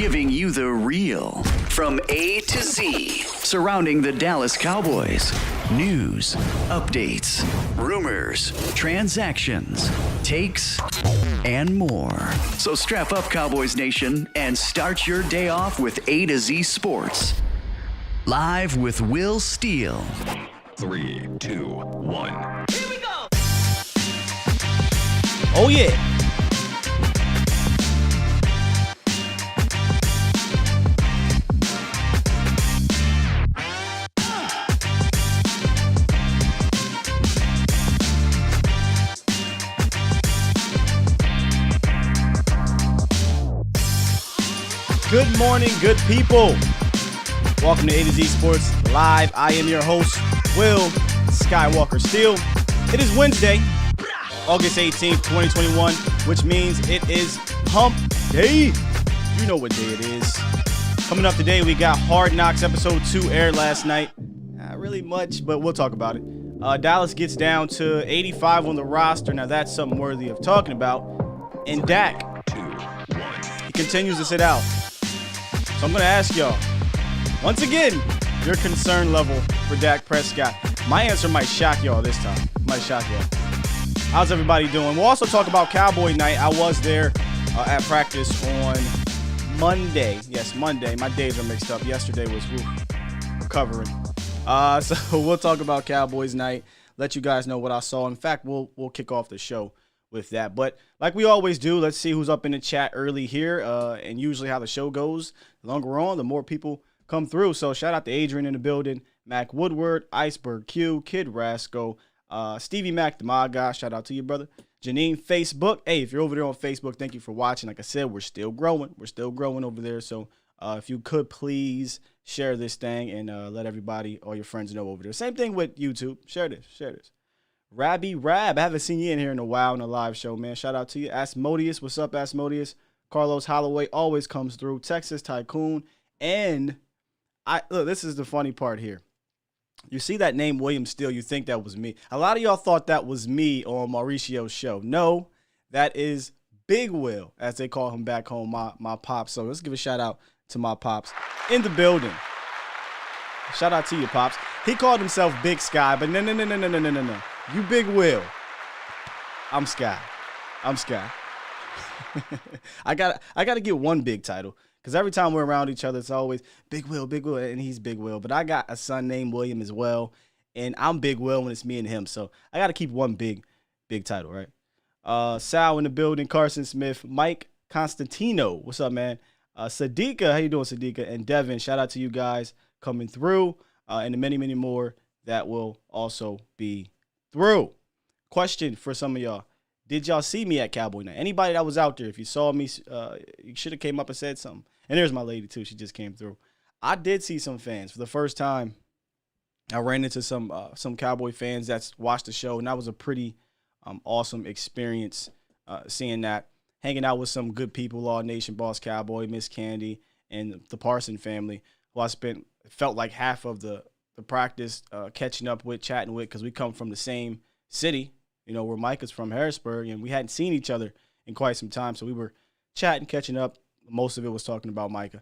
giving you the real from A to Z surrounding the Dallas Cowboys. News, updates, rumors, transactions, takes, and more. So strap up, Cowboys Nation, and start your day off with A to Z Sports. Live with Will Steele. 3, 2, 1. Here we go! Oh, yeah. Good morning, good people. Welcome to A to Z Sports Live. I am your host, Will Skywalker Steele. It is Wednesday, August 18th, 2021, which means it is Hump Day. You know what day it is. Coming up today, we got Hard Knocks Episode 2 aired last night. Not really much, but we'll talk about it. Dallas gets down to 85 on the roster. Now, that's something worthy of talking about. And Dak, he continues to sit out. So I'm going to ask y'all, once again, your concern level for Dak Prescott. My answer might shock y'all this time. Might shock y'all. How's everybody doing? We'll also talk about Cowboy night. I was there at practice on Monday. Yes, Monday. My days are mixed up. Yesterday was recovering. So we'll talk about Cowboys night. Let you guys know what I saw. In fact, we'll kick off the show with that. But like we always do, let's see who's up in the chat early here. And usually how the show goes, the longer we're on, the more people come through. So shout out to Adrian in the building, Mac Woodward, Iceberg Q, Kid Rasco, Stevie Mac, the my guy. Shout out to you, brother. Janine, Facebook. Hey, if you're over there on Facebook, thank you for watching. Like I said, we're still growing. We're still growing over there. So if you could please share this thing and let everybody, all your friends know over there. Same thing with YouTube. Share this. Share this. Rabby Rab, I haven't seen you in here in a while in a live show, man. Shout out to you. Asmodeus, what's up, Asmodeus? Carlos Holloway always comes through. Texas Tycoon. And look, this is the funny part here. You see that name, William Steele, you think that was me. A lot of y'all thought that was me on Mauricio's show. No, that is Big Will, as they call him back home, my pops. So let's give a shout out to my pops in the building. Shout out to you, pops. He called himself Big Sky, but no. You Big Will. I'm Sky. I gotta get one big title. Because every time we're around each other, it's always Big Will, and he's Big Will. But I got a son named William as well, and I'm Big Will when it's me and him. So I got to keep one big title, right? Sal in the building, Carson Smith, Mike Constantino. What's up, man? Sadiqa, how you doing, Sadiqa? And Devin, shout out to you guys coming through, and the many, many more that will also be through. Question for some of y'all. Did y'all see me at Cowboy night? Anybody that was out there, if you saw me, you should have came up and said something. And there's my lady, too. She just came through. I did see some fans. For the first time, I ran into some Cowboy fans that's watched the show, and that was a pretty awesome experience seeing that. Hanging out with some good people, Law Nation, Boss Cowboy, Miss Candy, and the Parson family, who I felt like half of the practice catching up with, chatting with, because we come from the same city. You know, where Micah's from, Harrisburg, and we hadn't seen each other in quite some time. So we were chatting, catching up. Most of it was talking about Micah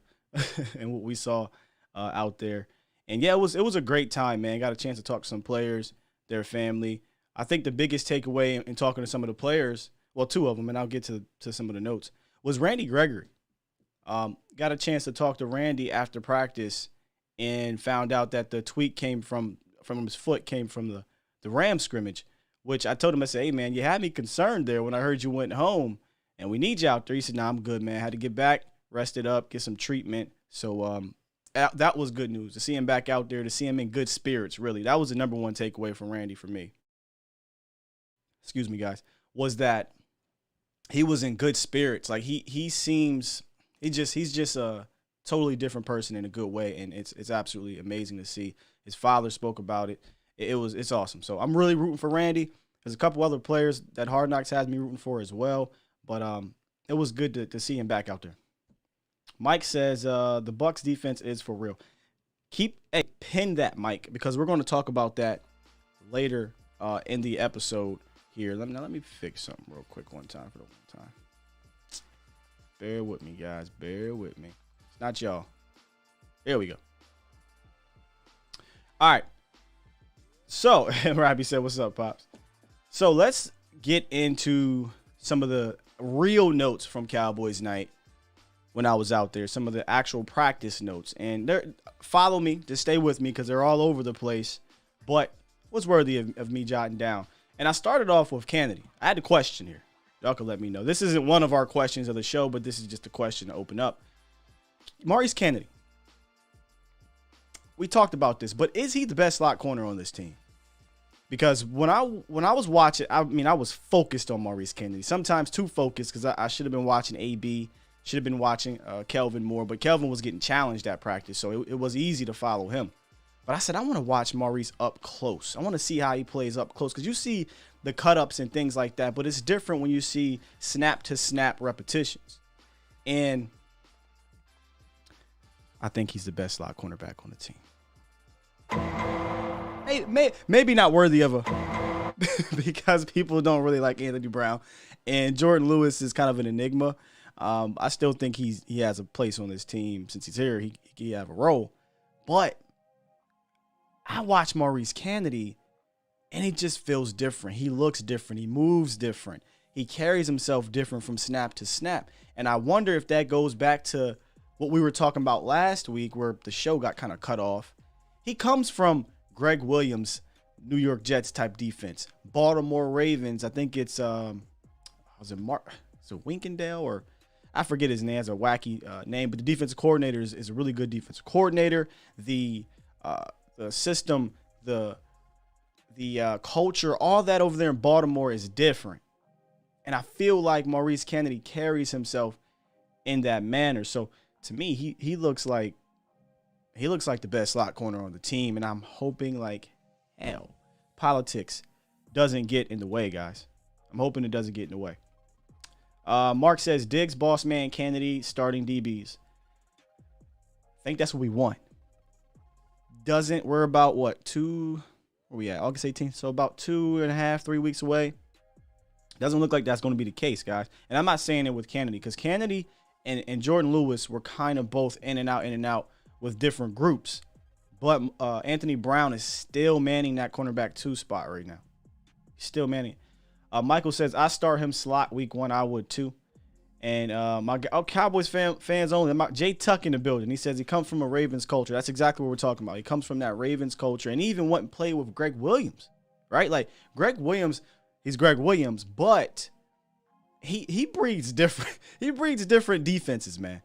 and what we saw out there. And, yeah, it was a great time, man. Got a chance to talk to some players, their family. I think the biggest takeaway in talking to some of the players, well, two of them, and I'll get to some of the notes, was Randy Gregory. Got a chance to talk to Randy after practice and found out that the tweak came from his foot, came from the Rams scrimmage. Which I told him, I said, hey, man, you had me concerned there when I heard you went home, and we need you out there. He said, nah, I'm good, man. I had to get back, rest it up, get some treatment. So that was good news, to see him back out there, to see him in good spirits, really. That was the number one takeaway from Randy for me. Excuse me, guys, was that he was in good spirits. Like, he's just a totally different person in a good way, and it's absolutely amazing to see. His father spoke about it. It's awesome. So I'm really rooting for Randy. There's a couple other players that Hard Knocks has me rooting for as well. But it was good to see him back out there. Mike says the Bucs defense is for real. Pin that, Mike, because we're going to talk about that later in the episode here. Let me fix something real quick one time for the one time. Bear with me, guys. Bear with me. It's not y'all. There we go. All right. So, Robbie said, what's up, Pops? So let's get into some of the real notes from Cowboys night when I was out there, some of the actual practice notes. And follow me, just stay with me because they're all over the place, but was worthy of me jotting down. And I started off with Kennedy. I had a question here. Y'all can let me know. This isn't one of our questions of the show, but this is just a question to open up. Maurice Kennedy. We talked about this, but is he the best slot corner on this team? Because when I was watching, I was focused on Maurice Kennedy. Sometimes too focused because I should have been watching AB, should have been watching Kelvin more. But Kelvin was getting challenged at practice, so it was easy to follow him. But I said, I want to watch Maurice up close. I want to see how he plays up close because you see the cut-ups and things like that, but it's different when you see snap-to-snap repetitions. And I think he's the best slot cornerback on the team. Maybe not worthy of a because people don't really like Anthony Brown, and Jordan Lewis is kind of an enigma. I still think he has a place on this team since he's here. He have a role, but I watch Maurice Kennedy, and it just feels different. He looks different. He moves different. He carries himself different from snap to snap, and I wonder if that goes back to what we were talking about last week, where the show got kind of cut off. He comes from Greg Williams, New York Jets type defense. Baltimore Ravens, I think it's is it Winkendale, or I forget his name. It's a wacky name, but the defensive coordinator is a really good defensive coordinator. The system, the culture, all that over there in Baltimore is different. And I feel like Maurice Kennedy carries himself in that manner. So to me, he looks like the best slot corner on the team, and I'm hoping like hell politics doesn't get in the way, guys. I'm hoping it doesn't get in the way. Mark says Diggs, boss man, Kennedy, starting DBs. I think that's what we want. We're about what, where we at? August 18th, so about 2.5, 3 weeks away. Doesn't look like that's going to be the case, guys. And I'm not saying it with Kennedy, because Kennedy and Jordan Lewis were kind of both in and out with different groups. But Anthony Brown is still manning that cornerback 2 spot right now. He's still manning. Michael says, I start him slot week 1. I would too. And Cowboys fans only. Jay Tuck in the building. He says he comes from a Ravens culture. That's exactly what we're talking about. He comes from that Ravens culture. And he even went and played with Greg Williams, right? Like Greg Williams, he's Greg Williams, but he breeds different. He breeds different defenses, man.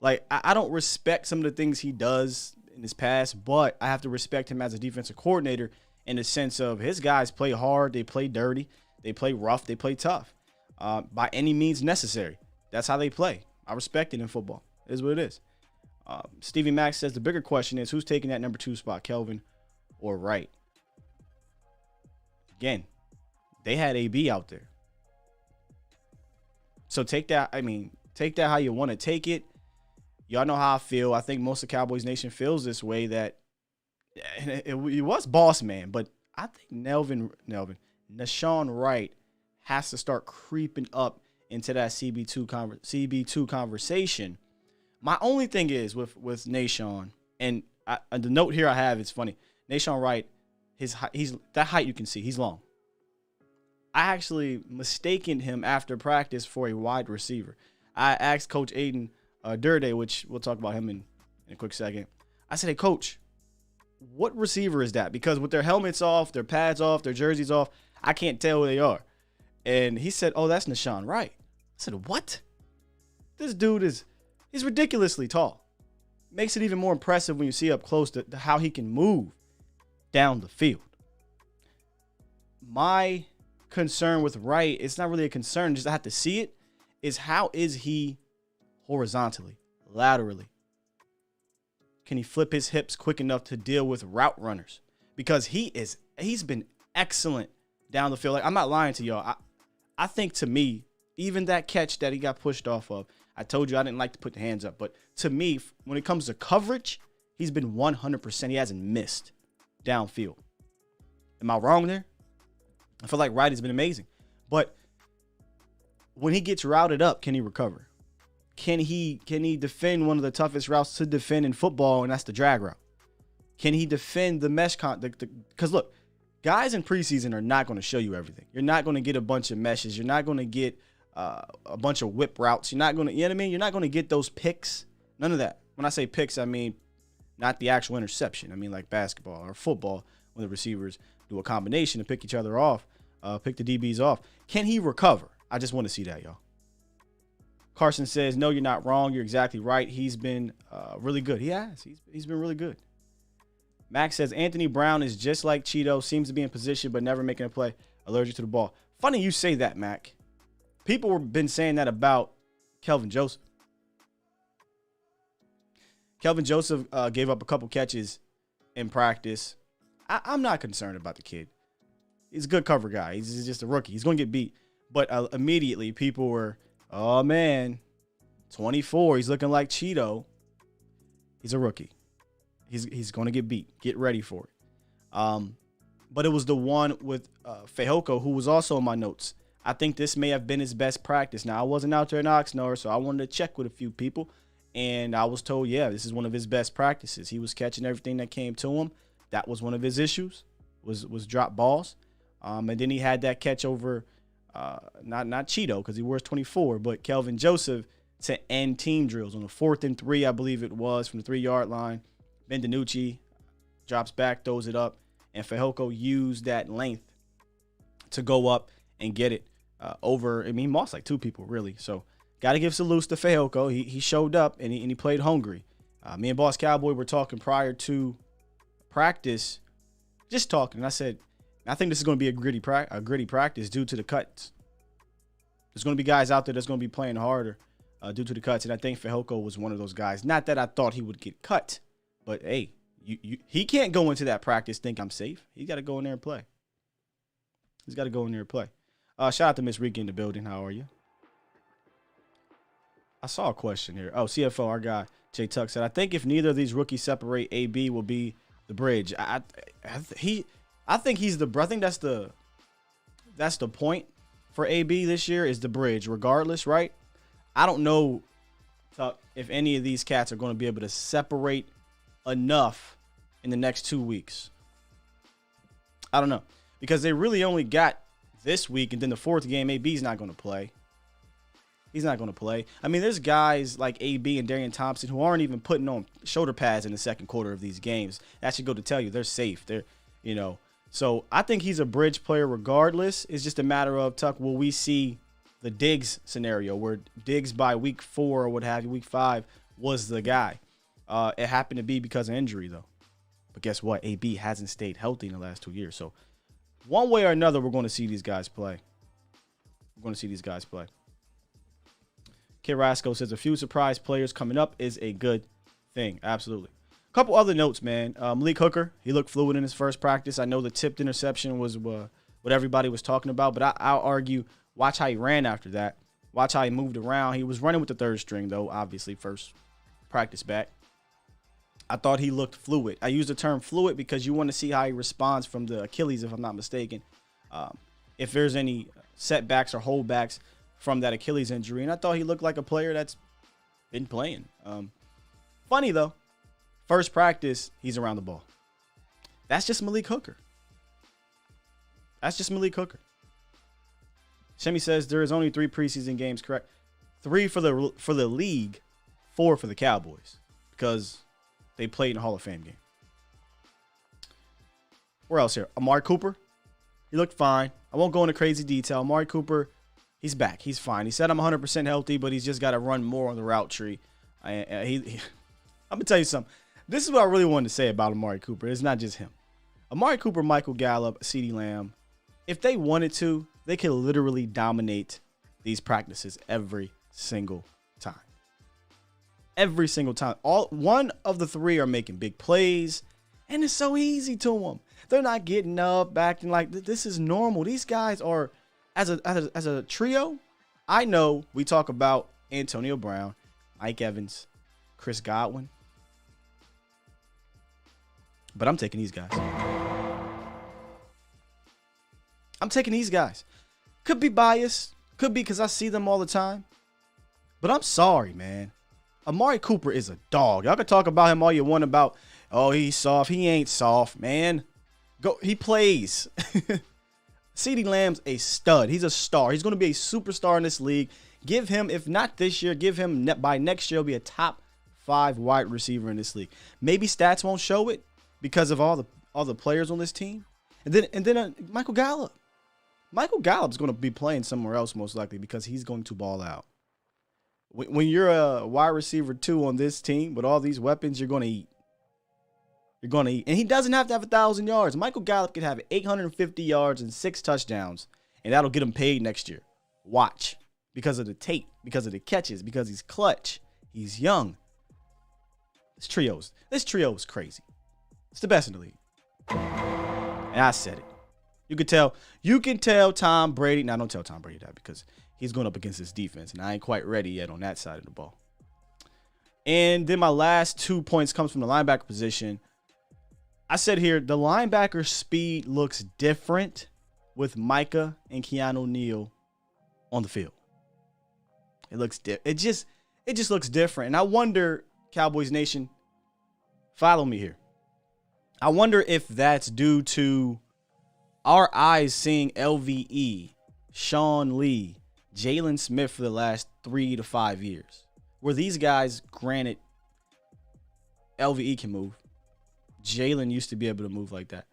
Like I don't respect some of the things he does in his past, but I have to respect him as a defensive coordinator in the sense of his guys play hard, they play dirty, they play rough, they play tough, by any means necessary. That's how they play. I respect it in football. It is what it is. Stevie Max says the bigger question is who's taking that number 2 spot, Kelvin or Wright? Again, they had AB out there. So take that how you want to take it. Y'all know how I feel. I think most of Cowboys Nation feels this way, that it was boss man, but I think Nashawn Wright has to start creeping up into that CB2 conversation. My only thing is with Nashawn, and the note here I have, it's funny. Nashawn Wright, he's that height you can see, he's long. I actually mistaken him after practice for a wide receiver. I asked Coach Aiden Durday, which we'll talk about him in a quick second. I said, hey, Coach, what receiver is that? Because with their helmets off, their pads off, their jerseys off, I can't tell who they are. And he said, oh, that's Nashawn Wright. I said, what? This dude he's ridiculously tall. Makes it even more impressive when you see up close to how he can move down the field. My concern with Wright, it's not really a concern, just I have to see it, is how is he horizontally, laterally? Can he flip his hips quick enough to deal with route runners? Because he's been excellent down the field. Like, I'm not lying to y'all. I think, to me, even that catch that he got pushed off of, I told you I didn't like to put the hands up, but to me, when it comes to coverage, he's been 100%. He hasn't missed downfield. Am I wrong there? I feel like Wright has been amazing. But when he gets routed up, can he recover? can he defend one of the toughest routes to defend in football, and that's the drag route? Can he defend the mesh because look, guys in preseason are not going to show you everything. You're not going to get a bunch of meshes. You're not going to get a bunch of whip routes. You're not going to, you know what I mean? You're not going to get those picks. None of that. When I say picks, I mean not the actual interception. I mean like basketball or football when the receivers do a combination to pick each other off, pick the DBs off. Can he recover? I just want to see that, y'all. Carson says, no, you're not wrong. You're exactly right. He's been really good. He has. He's been really good. Max says, Anthony Brown is just like Cheeto. Seems to be in position, but never making a play. Allergic to the ball. Funny you say that, Mac. People have been saying that about Kelvin Joseph. Kelvin Joseph gave up a couple catches in practice. I'm not concerned about the kid. He's a good cover guy. He's just a rookie. He's going to get beat. But immediately people were, oh, man, 24. He's looking like Cheeto. He's a rookie. He's going to get beat. Get ready for it. But it was the one with Fehoko, who was also in my notes. I think this may have been his best practice. Now, I wasn't out there in Oxnard, so I wanted to check with a few people. And I was told, yeah, this is one of his best practices. He was catching everything that came to him. That was one of his issues, was drop balls. And then he had that catch over, not Cheeto because he wears 24, but Kelvin Joseph to end team drills on the 4th and 3, I believe it was, from the 3-yard line. Ben DiNucci drops back, throws it up, and Fehoko used that length to go up and get it over. I mean, he lost like 2 people, really. So, got to give salutes to Fehoko. He showed up, and he played hungry. Me and Boss Cowboy were talking prior to practice, just talking. And I said, I think this is going to be a gritty practice due to the cuts. There's going to be guys out there that's going to be playing harder due to the cuts, and I think Fehoko was one of those guys. Not that I thought he would get cut, but, hey, he can't go into that practice think I'm safe. He's got to go in there and play. Shout out to Miss Rika in the building. How are you? I saw a question here. Oh, CFO, our guy, Jay Tuck said, I think if neither of these rookies separate, AB will be the bridge. I think he's the – I think that's the point for AB this year is the bridge, regardless, right? I don't know, Tuck, if any of these cats are going to be able to separate enough in the next 2 weeks. I don't know. Because they really only got this week, and then the 4th game, AB's not going to play. He's not going to play. I mean, there's guys like AB and Darian Thompson who aren't even putting on shoulder pads in the second quarter of these games. That should go to tell you they're safe. They're, So I think he's a bridge player regardless. It's just a matter of, Tuck, will we see the Diggs scenario where Diggs by week 4 or what have you, week 5, was the guy. It happened to be because of injury, though. But guess what? AB hasn't stayed healthy in the last 2 years. So one way or another, we're going to see these guys play. Kid Rasco says a few surprise players coming up is a good thing. Absolutely. A couple other notes, man. Malik Hooker, he looked fluid in his first practice. I know the tipped interception was what everybody was talking about, but I'll argue, watch how he ran after that. Watch how he moved around. He was running with the 3rd string, though, obviously, first practice back. I thought he looked fluid. I use the term fluid because you want to see how he responds from the Achilles, if I'm not mistaken. If there's any setbacks or holdbacks from that Achilles injury. And I thought he looked like a player that's been playing. Funny, though. First practice, he's around the ball. That's just Malik Hooker. Shemi says there is only 3 preseason games, correct? 3 for the league, 4 for the Cowboys. Because they played in a Hall of Fame game. Where else here? Amari Cooper. He looked fine. I won't go into crazy detail. Amari Cooper, he's back. He's fine. He said I'm 100% healthy, but he's just got to run more on the route tree. I'm going to tell you something. This is what I really wanted to say about Amari Cooper. It's not just him. Amari Cooper, Michael Gallup, CeeDee Lamb, if they wanted to, they could literally dominate these practices every single time. Every single time. One of the 3 are making big plays, and it's so easy to them. They're not getting up, acting like this is normal. These guys are, as a trio, I know we talk about Antonio Brown, Mike Evans, Chris Godwin, but I'm taking these guys. Could be biased. Could be because I see them all the time. But I'm sorry, man. Amari Cooper is a dog. Y'all can talk about him all you want about, oh, he's soft. He ain't soft, man. He plays. CeeDee Lamb's a stud. He's a star. He's going to be a superstar in this league. Give him, if not this year, give him by next year, he'll be a top 5 wide receiver in this league. Maybe stats won't show it because of all the players on this team. And then Michael Gallup. Michael Gallup's going to be playing somewhere else most likely because he's going to ball out. When you're a wide receiver 2 on this team with all these weapons, you're going to eat. You're going to eat. And he doesn't have to have 1,000 yards. Michael Gallup could have 850 yards and 6 touchdowns, and that'll get him paid next year. Watch. Because of the tape, because of the catches, because he's clutch. He's young. This trio is crazy. It's the best in the league. And I said it. You can tell Tom Brady. Now, don't tell Tom Brady that because he's going up against his defense, and I ain't quite ready yet on that side of the ball. And then my last 2 points comes from the linebacker position. I said here, the linebacker speed looks different with Micah and Keanu Neal on the field. It just looks different. And I wonder, Cowboys Nation, follow me here. I wonder if that's due to our eyes seeing LVE, Sean Lee, Jalen Smith for the last 3 to 5 years. Where these guys, granted, LVE can move. Jalen used to be able to move like that.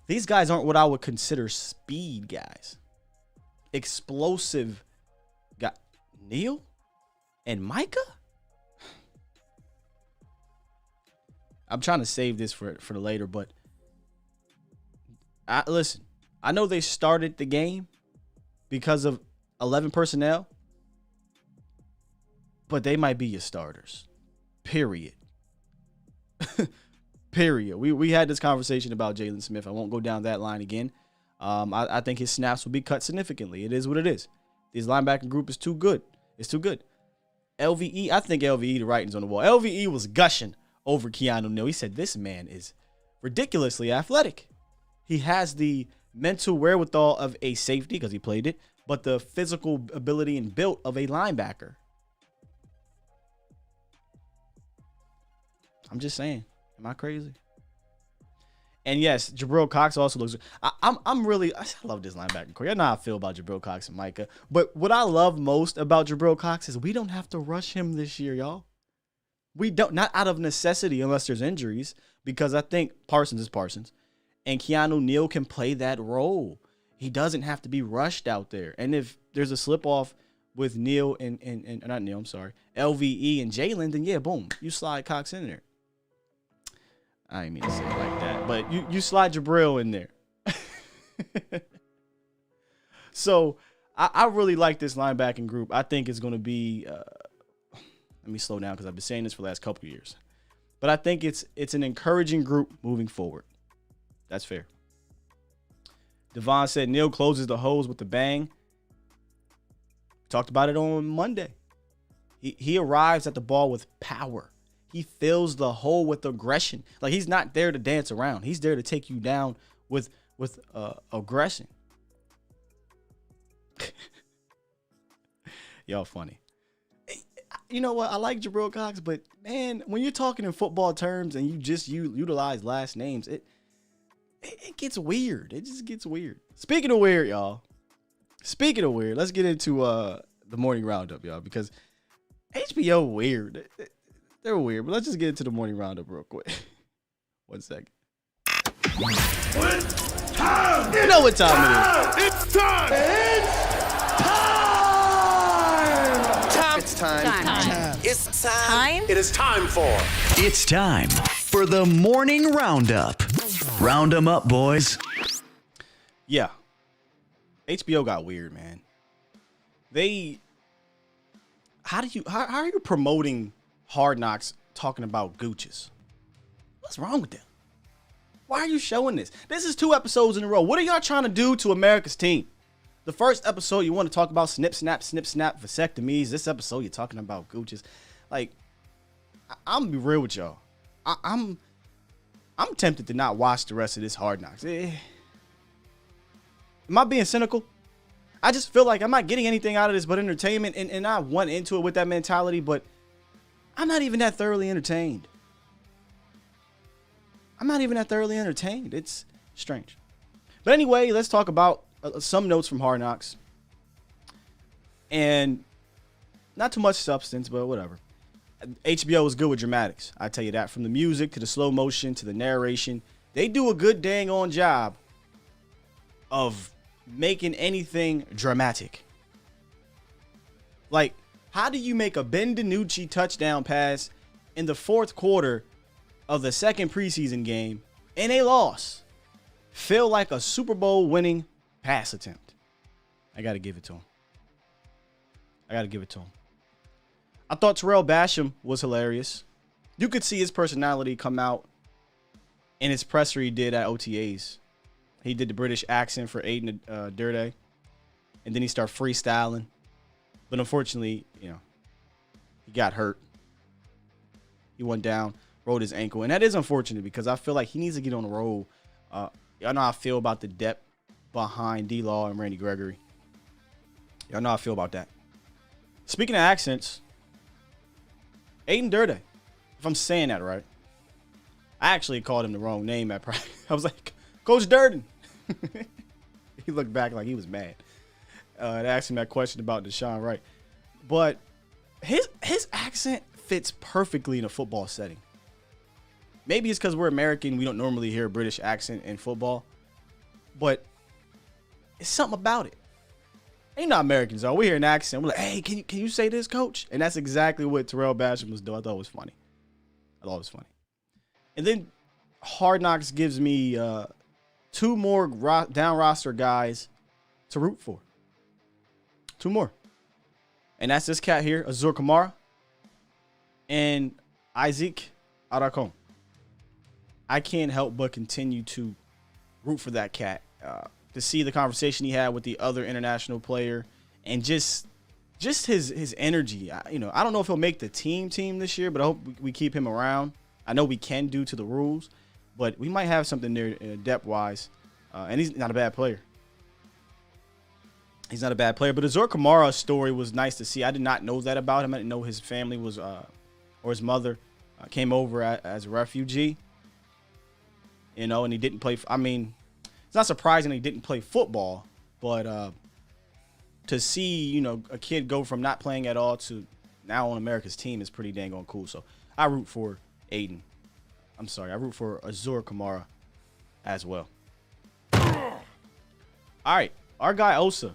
These guys aren't what I would consider speed guys. Explosive guy. Neal and Micah? I'm trying to save this for the later, but listen, I know they started the game because of 11 personnel, but they might be your starters. Period. Period. We had this conversation about Jalen Smith. I won't go down that line again. I think his snaps will be cut significantly. It is what it is. This linebacker group is too good. It's too good. LVE, I think LVE, the writing's on the wall. LVE was gushing over Keanu Neal. He said, this man is ridiculously athletic. He has the mental wherewithal of a safety because he played it, but the physical ability and built of a linebacker. I'm just saying. Am I crazy? And yes, Jabril Cox also looks. I love this linebacker core. Y'all know how I feel about Jabril Cox and Micah. But what I love most about Jabril Cox is we don't have to rush him this year, y'all. We don't, not out of necessity unless there's injuries, because I think Parsons is Parsons. And Keanu Neal can play that role. He doesn't have to be rushed out there. And if there's a slip off with Neal and not Neal, I'm sorry, LVE and Jalen, then yeah, boom, you slide Cox in there. I didn't mean to say it like that, but you slide Jabril in there. So I really like this linebacking group. I think it's going to be, let me slow down because I've been saying this for the last couple of years. But I think it's an encouraging group moving forward. That's fair. Devon said Neal closes the holes with the bang. Talked about it on Monday. He arrives at the ball with power. He fills the hole with aggression. Like, he's not there to dance around. He's there to take you down with aggression. Y'all funny. You know what? I like Jabril Cox, but man, when you're talking in football terms and you utilize last names, it gets weird. It just gets weird. Speaking of weird, y'all. Speaking of weird, let's get into the morning roundup, y'all, because HBO weird. They're weird, but let's just get into the morning roundup real quick. 1 second. What time? You know what time it is. It's time. It's time. It's time. It is time for. It's time for the morning roundup. Round 'em up, boys. Yeah. HBO got weird, man. How are you promoting Hard Knocks talking about Gooches? What's wrong with them? Why are you showing this? This is 2 episodes in a row. What are y'all trying to do to America's team? The first episode, you want to talk about snip, snap, vasectomies. This episode, you're talking about Gooches. Like, I'm gonna be real with y'all. I'm tempted to not watch the rest of this Hard Knocks. Am I being cynical? I just feel like I'm not getting anything out of this but entertainment. And I went into it with that mentality, but I'm not even that thoroughly entertained. It's strange. But anyway, let's talk about some notes from Hard Knocks. And not too much substance, but whatever. HBO is good with dramatics. I tell you that. From the music to the slow motion to the narration, they do a good dang on job of making anything dramatic. Like, how do you make a Ben DiNucci touchdown pass in the fourth quarter of the second preseason game and a loss feel like a Super Bowl winning pass attempt? I got to give it to him. I thought Terrell Basham was hilarious. You could see his personality come out in his presser he did at OTAs. He did the British accent for Aiden Durde, and then he started freestyling. But unfortunately, he got hurt. He went down, rolled his ankle, and that is unfortunate because I feel like he needs to get on the road. Y'all know how I feel about the depth behind D-Law and Randy Gregory. Y'all know how I feel about that. Speaking of accents, Aiden Durde, if I'm saying that right. I actually called him the wrong name at practice. I was like, Coach Durden. He looked back like he was mad. And asked him that question about Deshaun Wright. But his accent fits perfectly in a football setting. Maybe it's because we're American. We don't normally hear a British accent in football. But it's something about it. Ain't not Americans, though. We hear an accent. We're like, hey, can you say this, coach? And that's exactly what Terrell Basham was doing. I thought it was funny. And then Hard Knocks gives me two more down roster guys to root for. Two more. And that's this cat here, Azur Kamara and Isaac Alarcon. I can't help but continue to root for that cat. To see the conversation he had with the other international player and just his energy. I don't know if he'll make the team this year, but I hope we keep him around. I know we can due to the rules, but we might have something there depth-wise. And he's not a bad player. But Azur Kamara's story was nice to see. I did not know that about him. I didn't know his family was, or his mother came over as a refugee. And he didn't play. It's not surprising he didn't play football, but to see, a kid go from not playing at all to now on America's team is pretty dang on cool. So I root for Azur Kamara as well. All right, our guy Osa.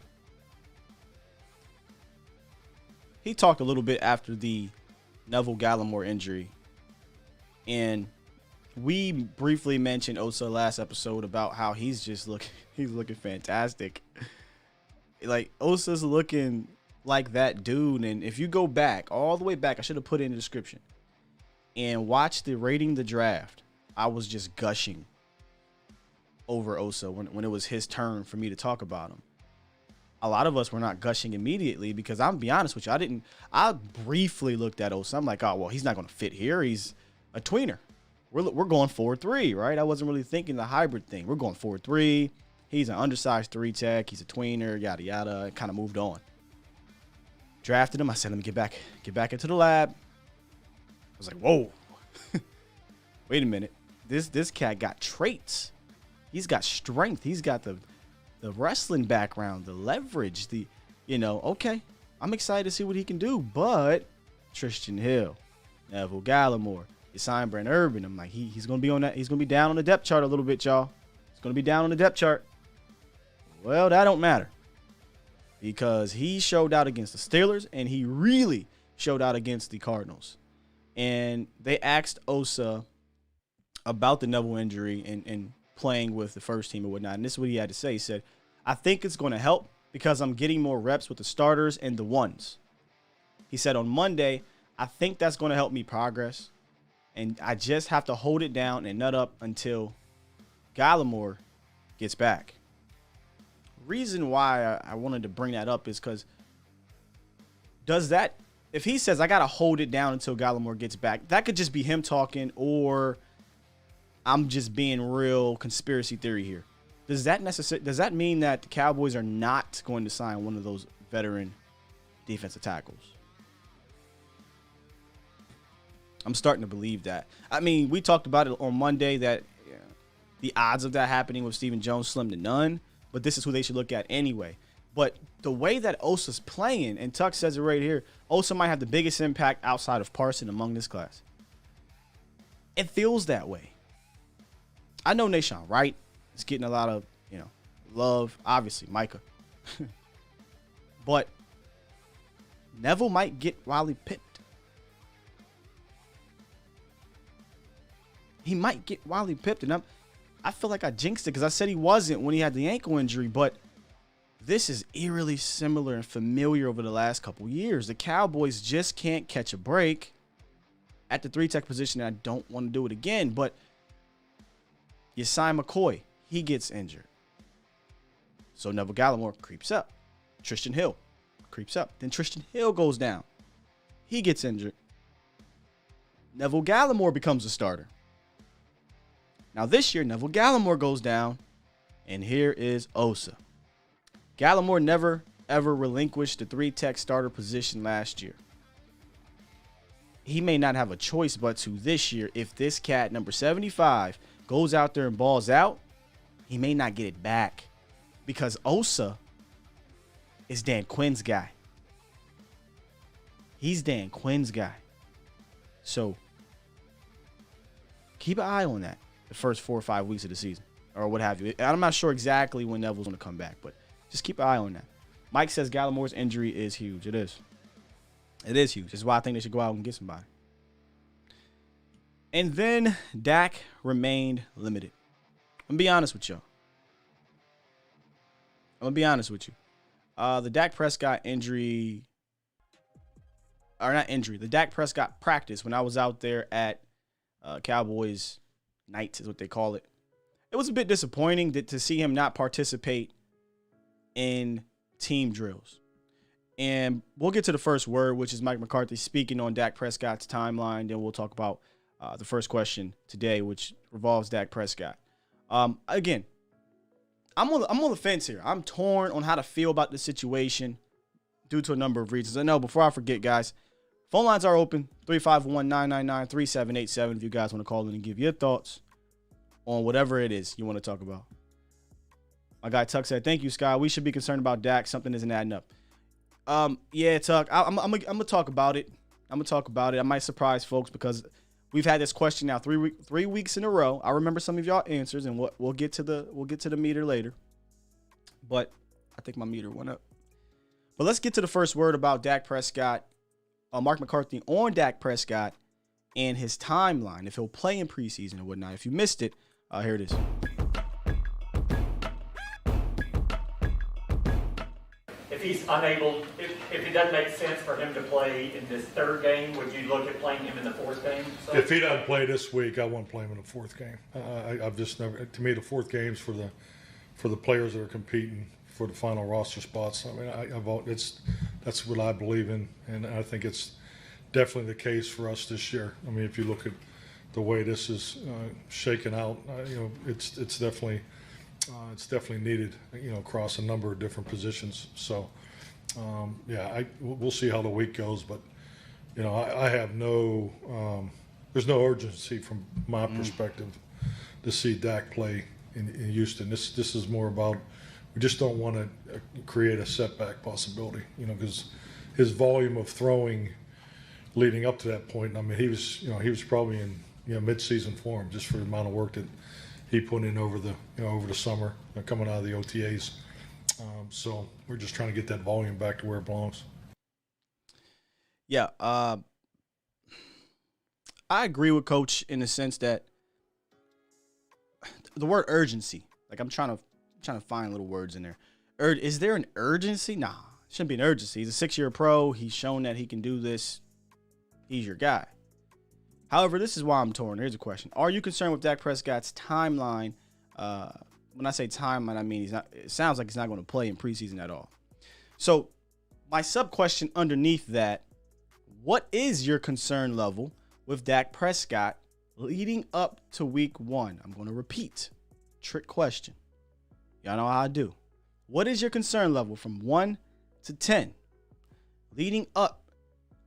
He talked a little bit after the Neville Gallimore injury, and we briefly mentioned Osa last episode about how he's looking fantastic. Like, Osa's looking like that dude. And if you go back, all the way back, I should have put it in the description, and watch the Rating the Draft, I was just gushing over Osa when it was his turn for me to talk about him. A lot of us were not gushing immediately because I'm be honest with you, I briefly looked at Osa. I'm like, oh, well, he's not going to fit here. He's a tweener. We're going 4-3, right? I wasn't really thinking the hybrid thing. We're going 4-3. He's an undersized 3-tech. He's a tweener, yada, yada. Kind of moved on. Drafted him. I said, let me get back into the lab. I was like, whoa. Wait a minute. This cat got traits. He's got strength. He's got the wrestling background, the leverage, okay. I'm excited to see what he can do. But Tristan Hill, Neville Gallimore, you signed Brent Urban. I'm like, he's going to be on that. He's going to be down on the depth chart a little bit, y'all. He's going to be down on the depth chart. Well, that don't matter because he showed out against the Steelers and he really showed out against the Cardinals. And they asked Osa about the Neville injury and playing with the first team and whatnot. And this is what he had to say. He said, I think it's going to help because I'm getting more reps with the starters and the ones. He said on Monday, I think that's going to help me progress. And I just have to hold it down and nut up until Gallimore gets back. Reason why I wanted to bring that up is because if he says I got to hold it down until Gallimore gets back, that could just be him talking, or I'm just being real conspiracy theory here. Does that mean that the Cowboys are not going to sign one of those veteran defensive tackles? I'm starting to believe that. I mean, we talked about it on Monday that the odds of that happening with Stephen Jones slim to none, but this is who they should look at anyway. But the way that Osa's playing, and Tuck says it right here, Osa might have the biggest impact outside of Parson among this class. It feels that way. I know Nashawn Wright is getting a lot of, love, obviously, Micah. But Neville might get Wiley pipped. He might get Wiley pipped, and I feel like I jinxed it because I said he wasn't when he had the ankle injury, but this is eerily similar and familiar over the last couple years. The Cowboys just can't catch a break at the 3-tech position, and I don't want to do it again, but you sign McCoy, he gets injured. So Neville Gallimore creeps up. Tristan Hill creeps up. Then Tristan Hill goes down. He gets injured. Neville Gallimore becomes a starter. Now this year, Neville Gallimore goes down, and here is Osa. Gallimore never, ever relinquished the 3-tech starter position last year. He may not have a choice but to this year. If this cat, number 75, goes out there and balls out, he may not get it back because Osa is Dan Quinn's guy. He's Dan Quinn's guy. So keep an eye on that the first 4 or 5 weeks of the season or what have you. I'm not sure exactly when Neville's going to come back, but just keep an eye on that. Mike says Gallimore's injury is huge. It is. It is huge. That's why I think they should go out and get somebody. And then Dak remained limited. I'm going to be honest with y'all. The Dak Prescott injury, or not injury, the Dak Prescott practice when I was out there at Cowboys night is what they call it. It was a bit disappointing to see him not participate in team drills. And we'll get to the first word, which is Mike McCarthy speaking on Dak Prescott's timeline. Then we'll talk about the first question today, which revolves Dak Prescott. Again, I'm on the fence here. I'm torn on how to feel about the situation due to a number of reasons. I know, before I forget, guys, phone lines are open, 351-999-3787 if you guys want to call in and give your thoughts on whatever it is you want to talk about. My guy Tuck said, thank you, Sky. We should be concerned about Dak. Something isn't adding up. Yeah, Tuck, I'm going to talk about it. I might surprise folks because we've had this question now 3 weeks in a row. I remember some of y'all answers, and we'll get to the meter later. But I think my meter went up. But let's get to the first word about Dak Prescott. Mark McCarthy on Dak Prescott and his timeline, if he'll play in preseason or whatnot. If you missed it, here it is. If he's unable, if it doesn't make sense for him to play in this third game, would you look at playing him in the fourth game? So? If he doesn't play this week, I won't play him in the fourth game. I've just never. To me, the fourth game's for the players that are competing for the final roster spots. I mean, that's what I believe in, and I think it's definitely the case for us this year. I mean, if you look at the way this is shaken out, it's definitely needed, across a number of different positions. So, we'll see how the week goes, but I have there's no urgency from my perspective to see Dak play in Houston. This is more about, we just don't want to create a setback possibility, because his volume of throwing leading up to that point, I mean, he was probably in mid-season form just for the amount of work that he put in over the summer, coming out of the OTAs. So we're just trying to get that volume back to where it belongs. Yeah, I agree with Coach in the sense that the word urgency, like I'm trying to find little words in there. Is there an urgency? Nah, shouldn't be an urgency. He's a 6-year pro. He's shown that he can do this. He's your guy. However, this is why I'm torn. Here's a question. Are you concerned with Dak Prescott's timeline? When I say timeline, I mean it sounds like he's not going to play in preseason at all. So my sub-question underneath that, what is your concern level with Dak Prescott leading up to week 1? I'm going to repeat. Trick question. Y'all know how I do. What is your concern level from 1 to 10 leading up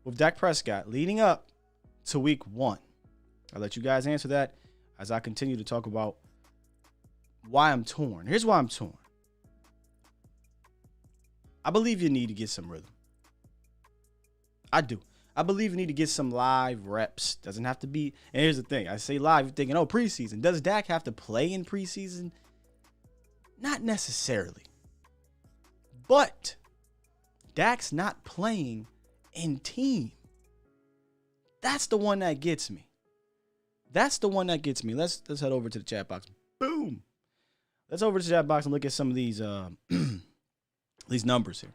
with Dak Prescott leading up to week 1? I'll let you guys answer that as I continue to talk about why I'm torn. Here's why I'm torn. I believe you need to get some rhythm. I do. I believe you need to get some live reps. Doesn't have to be. And here's the thing. I say live, you're thinking, oh, preseason. Does Dak have to play in preseason? Not necessarily. But Dak's not playing in team. That's the one that gets me. Let's head over to the chat box. Boom. Let's over to the chat box and look at some of these these numbers here.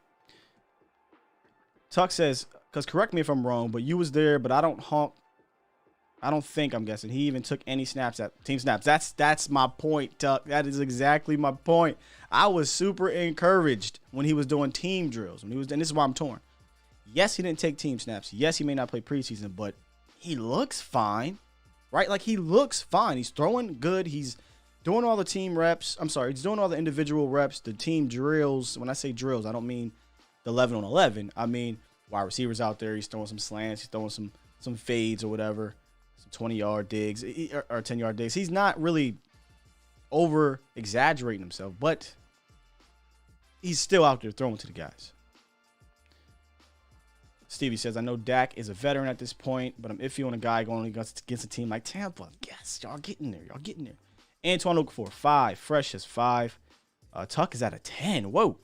Tuck says, because correct me if I'm wrong, but you was there, but I don't think, I'm guessing, he even took any snaps at team snaps. That's my point, Tuck. That is exactly my point. I was super encouraged when he was doing team drills. And this is why I'm torn. Yes, he didn't take team snaps. Yes, he may not play preseason, but he looks fine, right? Like, he looks fine. He's throwing good. He's doing all the team reps. He's doing all the individual reps, the team drills. When I say drills, I don't mean the 11 on 11. I mean wide receivers out there. He's throwing some slants. He's throwing some fades or whatever, some 20-yard digs or 10-yard digs. He's not really over exaggerating himself, but he's still out there throwing to the guys. Stevie says, I know Dak is a veteran at this point, but I'm iffy on a guy going against a team like Tampa. Yes, y'all getting there. Antoine Okafor, 5. Fresh is 5. Tuck is at a 10. Whoa.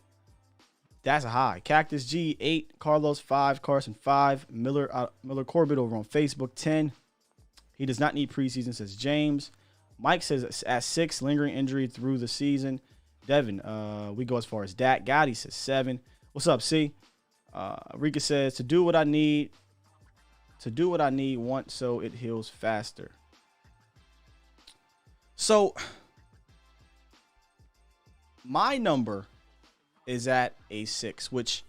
That's a high. Cactus G, 8. Carlos, 5. Carson, 5. Miller Corbett over on Facebook, 10. He does not need preseason, says James. Mike says at 6. Lingering injury through the season. Devin, we go as far as Dak. Gotti says 7. What's up, C? Rika says, to do what I need, want so it heals faster. So, my number is at a 6, which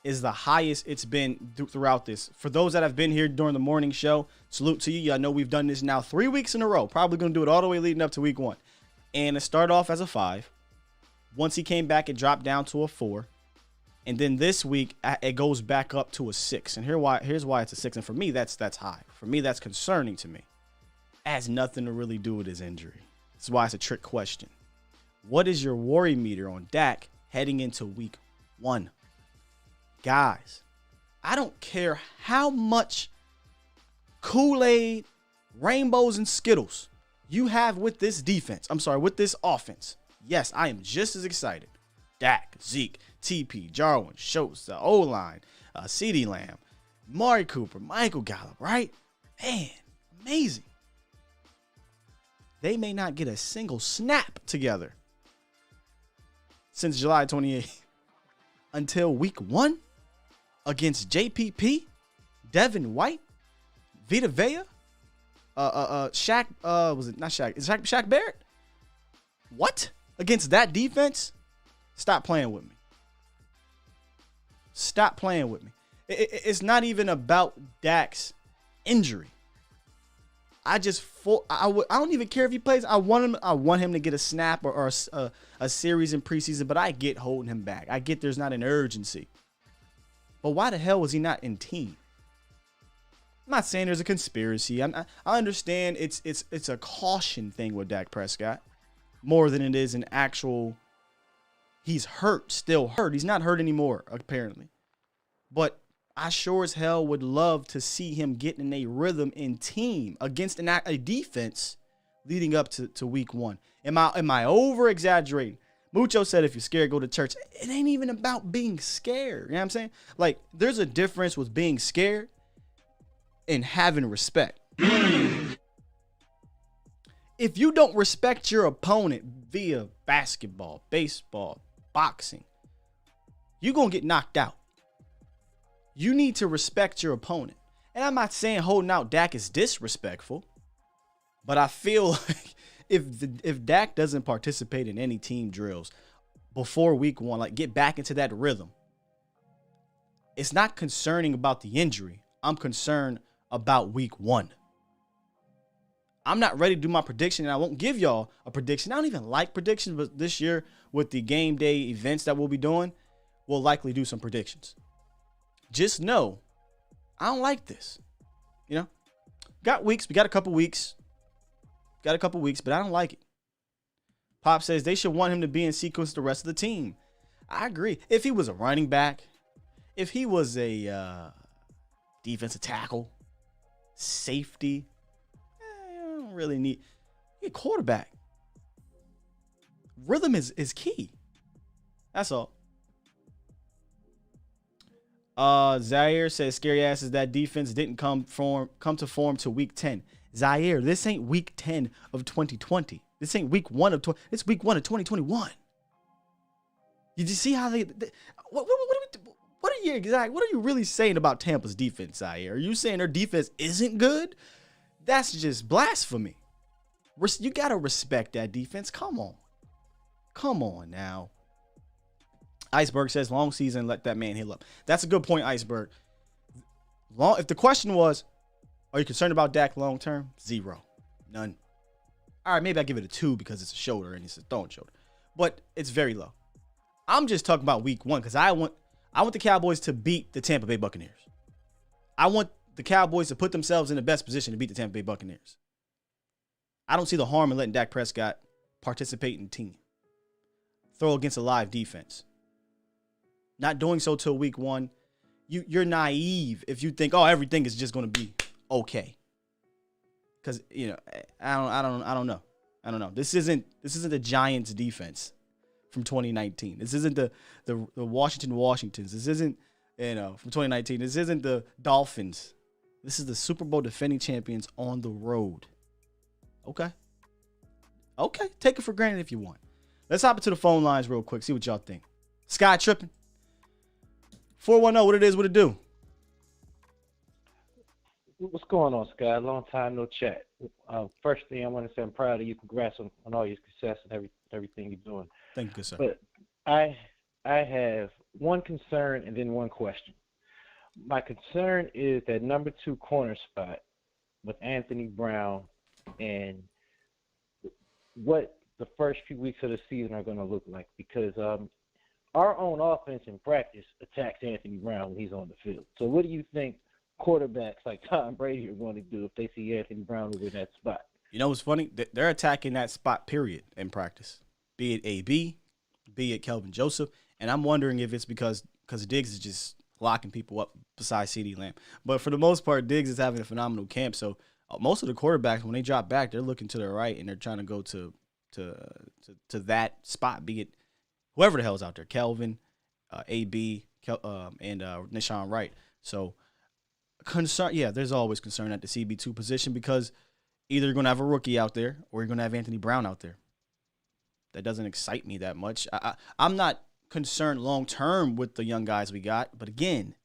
is the highest it's been throughout this. For those that have been here during the morning show, salute to you. Y'all know we've done this now 3 weeks in a row. Probably going to do it all the way leading up to week 1. And it started off as a 5. Once he came back, it dropped down to a 4. And then this week, it goes back up to a 6. And here's why it's a 6. And for me, that's high. For me, that's concerning to me. It has nothing to really do with his injury. That's why it's a trick question. What is your worry meter on Dak heading into week 1? Guys, I don't care how much Kool-Aid, rainbows, and Skittles you have with this defense. With this offense. Yes, I am just as excited. Dak, Zeke, TP, Jarwin, Schultz, the O-line, CeeDee Lamb, Mari Cooper, Michael Gallup, right? Man, amazing. They may not get a single snap together since July 28th until week 1 against JPP, Devin White, Vita Vea, Shaq, was it not Shaq? Is Shaq Barrett? What? Against that defense? Stop playing with me. Stop playing with me. It's not even about Dak's injury. I don't even care if he plays. I want him to get a snap or a series in preseason, but I get holding him back. I get there's not an urgency. But why the hell was he not in team? I'm not saying there's a conspiracy. I understand it's a caution thing with Dak Prescott more than it is an actual. He's hurt, still hurt. He's not hurt anymore, apparently. But I sure as hell would love to see him get in a rhythm in team against a defense leading up to week 1. Am I over exaggerating? Mucho said, if you're scared, go to church. It ain't even about being scared. You know what I'm saying? Like, there's a difference with being scared and having respect. If you don't respect your opponent via basketball, baseball, boxing, you're going to get knocked out. You need to respect your opponent. And I'm not saying holding out Dak is disrespectful, but I feel like if Dak doesn't participate in any team drills before week 1, like get back into that rhythm, it's not concerning about the injury. I'm concerned about week 1. I'm not ready to do my prediction, and I won't give y'all a prediction. I don't even like predictions, but this year with the game day events that we'll be doing, we'll likely do some predictions. Just know, I don't like this. You know, got weeks. We got a couple weeks. But I don't like it. Pop says they should want him to be in sequence with the rest of the team. I agree. If he was a running back, if he was a defensive tackle, safety, you don't really need a quarterback. Rhythm is key. That's all. Zaire says scary ass is that defense didn't come to form till week 10. Zaire, this ain't week 10 of 2020. This ain't week 1 of it's week 1 of 2021. You just see how what are you really saying about Tampa's defense, Zaire? Are you saying their defense isn't good? That's just blasphemy. You got to respect that defense. Come on now. Iceberg says long season, let that man heal up. That's a good point, Iceberg. If the question was, are you concerned about Dak long term? 0. None. All right, maybe I give it a 2 because it's a shoulder and it's a throwing shoulder. But it's very low. I'm just talking about week 1 because I want the Cowboys to beat the Tampa Bay Buccaneers. I want the Cowboys to put themselves in the best position to beat the Tampa Bay Buccaneers. I don't see the harm in letting Dak Prescott participate in the team. Throw against a live defense. Not doing so till week 1. You're naive if you think, oh, everything is just going to be okay. Because, I don't know. This isn't the Giants defense from 2019. This isn't the Washingtons. This isn't, from 2019. This isn't the Dolphins. This is the Super Bowl defending champions on the road. Okay. Take it for granted if you want. Let's hop into the phone lines real quick. See what y'all think. Sky tripping. 410, what it do? What's going on, Sky? Long time no chat. First thing I want to say, I'm proud of you. Congrats on all your success and everything you're doing. Thank you, sir. But I have one concern and then one question. My concern is that number 2 corner spot with Anthony Brown and what the first few weeks of the season are going to look like, because our own offense in practice attacks Anthony Brown when he's on the field. So what do you think quarterbacks like Tom Brady are going to do if they see Anthony Brown in that spot? You know what's funny? They're attacking that spot, period, in practice. Be it AB, be it Kelvin Joseph. And I'm wondering if it's because Diggs is just locking people up besides CeeDee Lamb. But for the most part, Diggs is having a phenomenal camp. So most of the quarterbacks, when they drop back, they're looking to their right and they're trying to go to that spot, be it whoever the hell is out there, Kelvin, AB, and Nishan Wright. So concern, there's always concern at the CB2 position because either you're going to have a rookie out there or you're going to have Anthony Brown out there. That doesn't excite me that much. I'm not concerned long-term with the young guys we got. But again,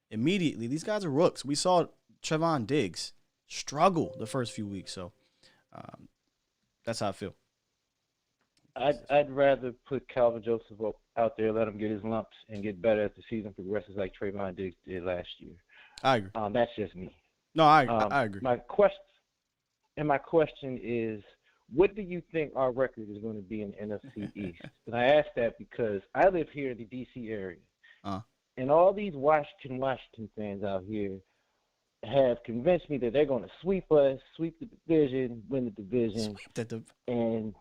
immediately, these guys are rooks. We saw Trevon Diggs struggle the first few weeks. So that's how I feel. I'd rather put Calvin Joseph out there, let him get his lumps and get better as the season progresses like Trayvon Diggs did last year. I agree. That's just me. No, I agree. My question is, what do you think our record is going to be in the NFC East? And I ask that because I live here in the D.C. area, and all these Washington fans out here have convinced me that they're going to sweep us, sweep the division, win the division, and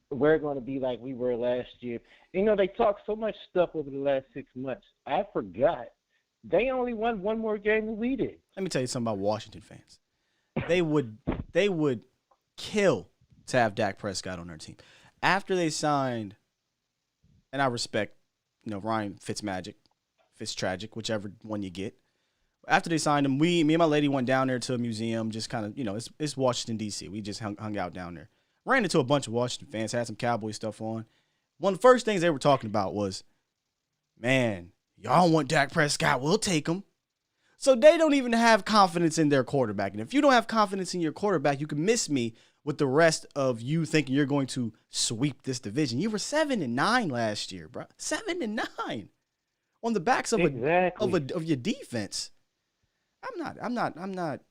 we're going to be like we were last year. They talk so much stuff over the last 6 months. I forgot. They only won one more game than we did. Let me tell you something about Washington fans. They would kill to have Dak Prescott on their team. After they signed, and I respect, Ryan Fitztragic, whichever one you get. After they signed him, me and my lady went down there to a museum, just kind of, it's Washington, D.C. We just hung out down there. Ran into a bunch of Washington fans, had some Cowboy stuff on. One of the first things they were talking about was, man, y'all want Dak Prescott, we'll take him. So they don't even have confidence in their quarterback. And if you don't have confidence in your quarterback, you can miss me with the rest of you thinking you're going to sweep this division. You were 7-9 last year, bro. 7-9 on the backs of of your defense. I'm not.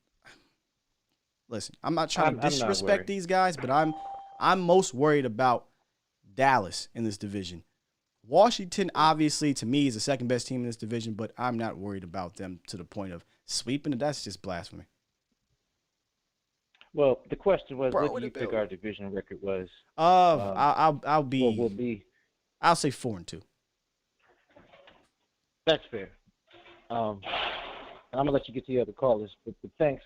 listen, I'm not trying to I'm not disrespect worried. these guys, but I'm most worried about Dallas in this division. Washington, obviously, to me, is the second best team in this division, but I'm not worried about them to the point of sweeping it. That's just blasphemy. Well, the question was, Bro, what do you think our division record was? I'll Will be. I'll say 4-2. That's fair. I'm gonna let you get to the other callers, but thanks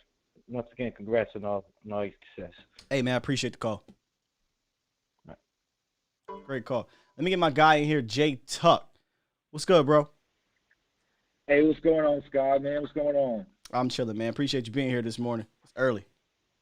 once again. Congrats on all your success. Hey man, I appreciate the call. All right. Great call. Let me get my guy in here, Jay Tuck. What's good, bro? Hey, what's going on, Scott, man? What's going on? I'm chilling, man. Appreciate you being here this morning. It's early.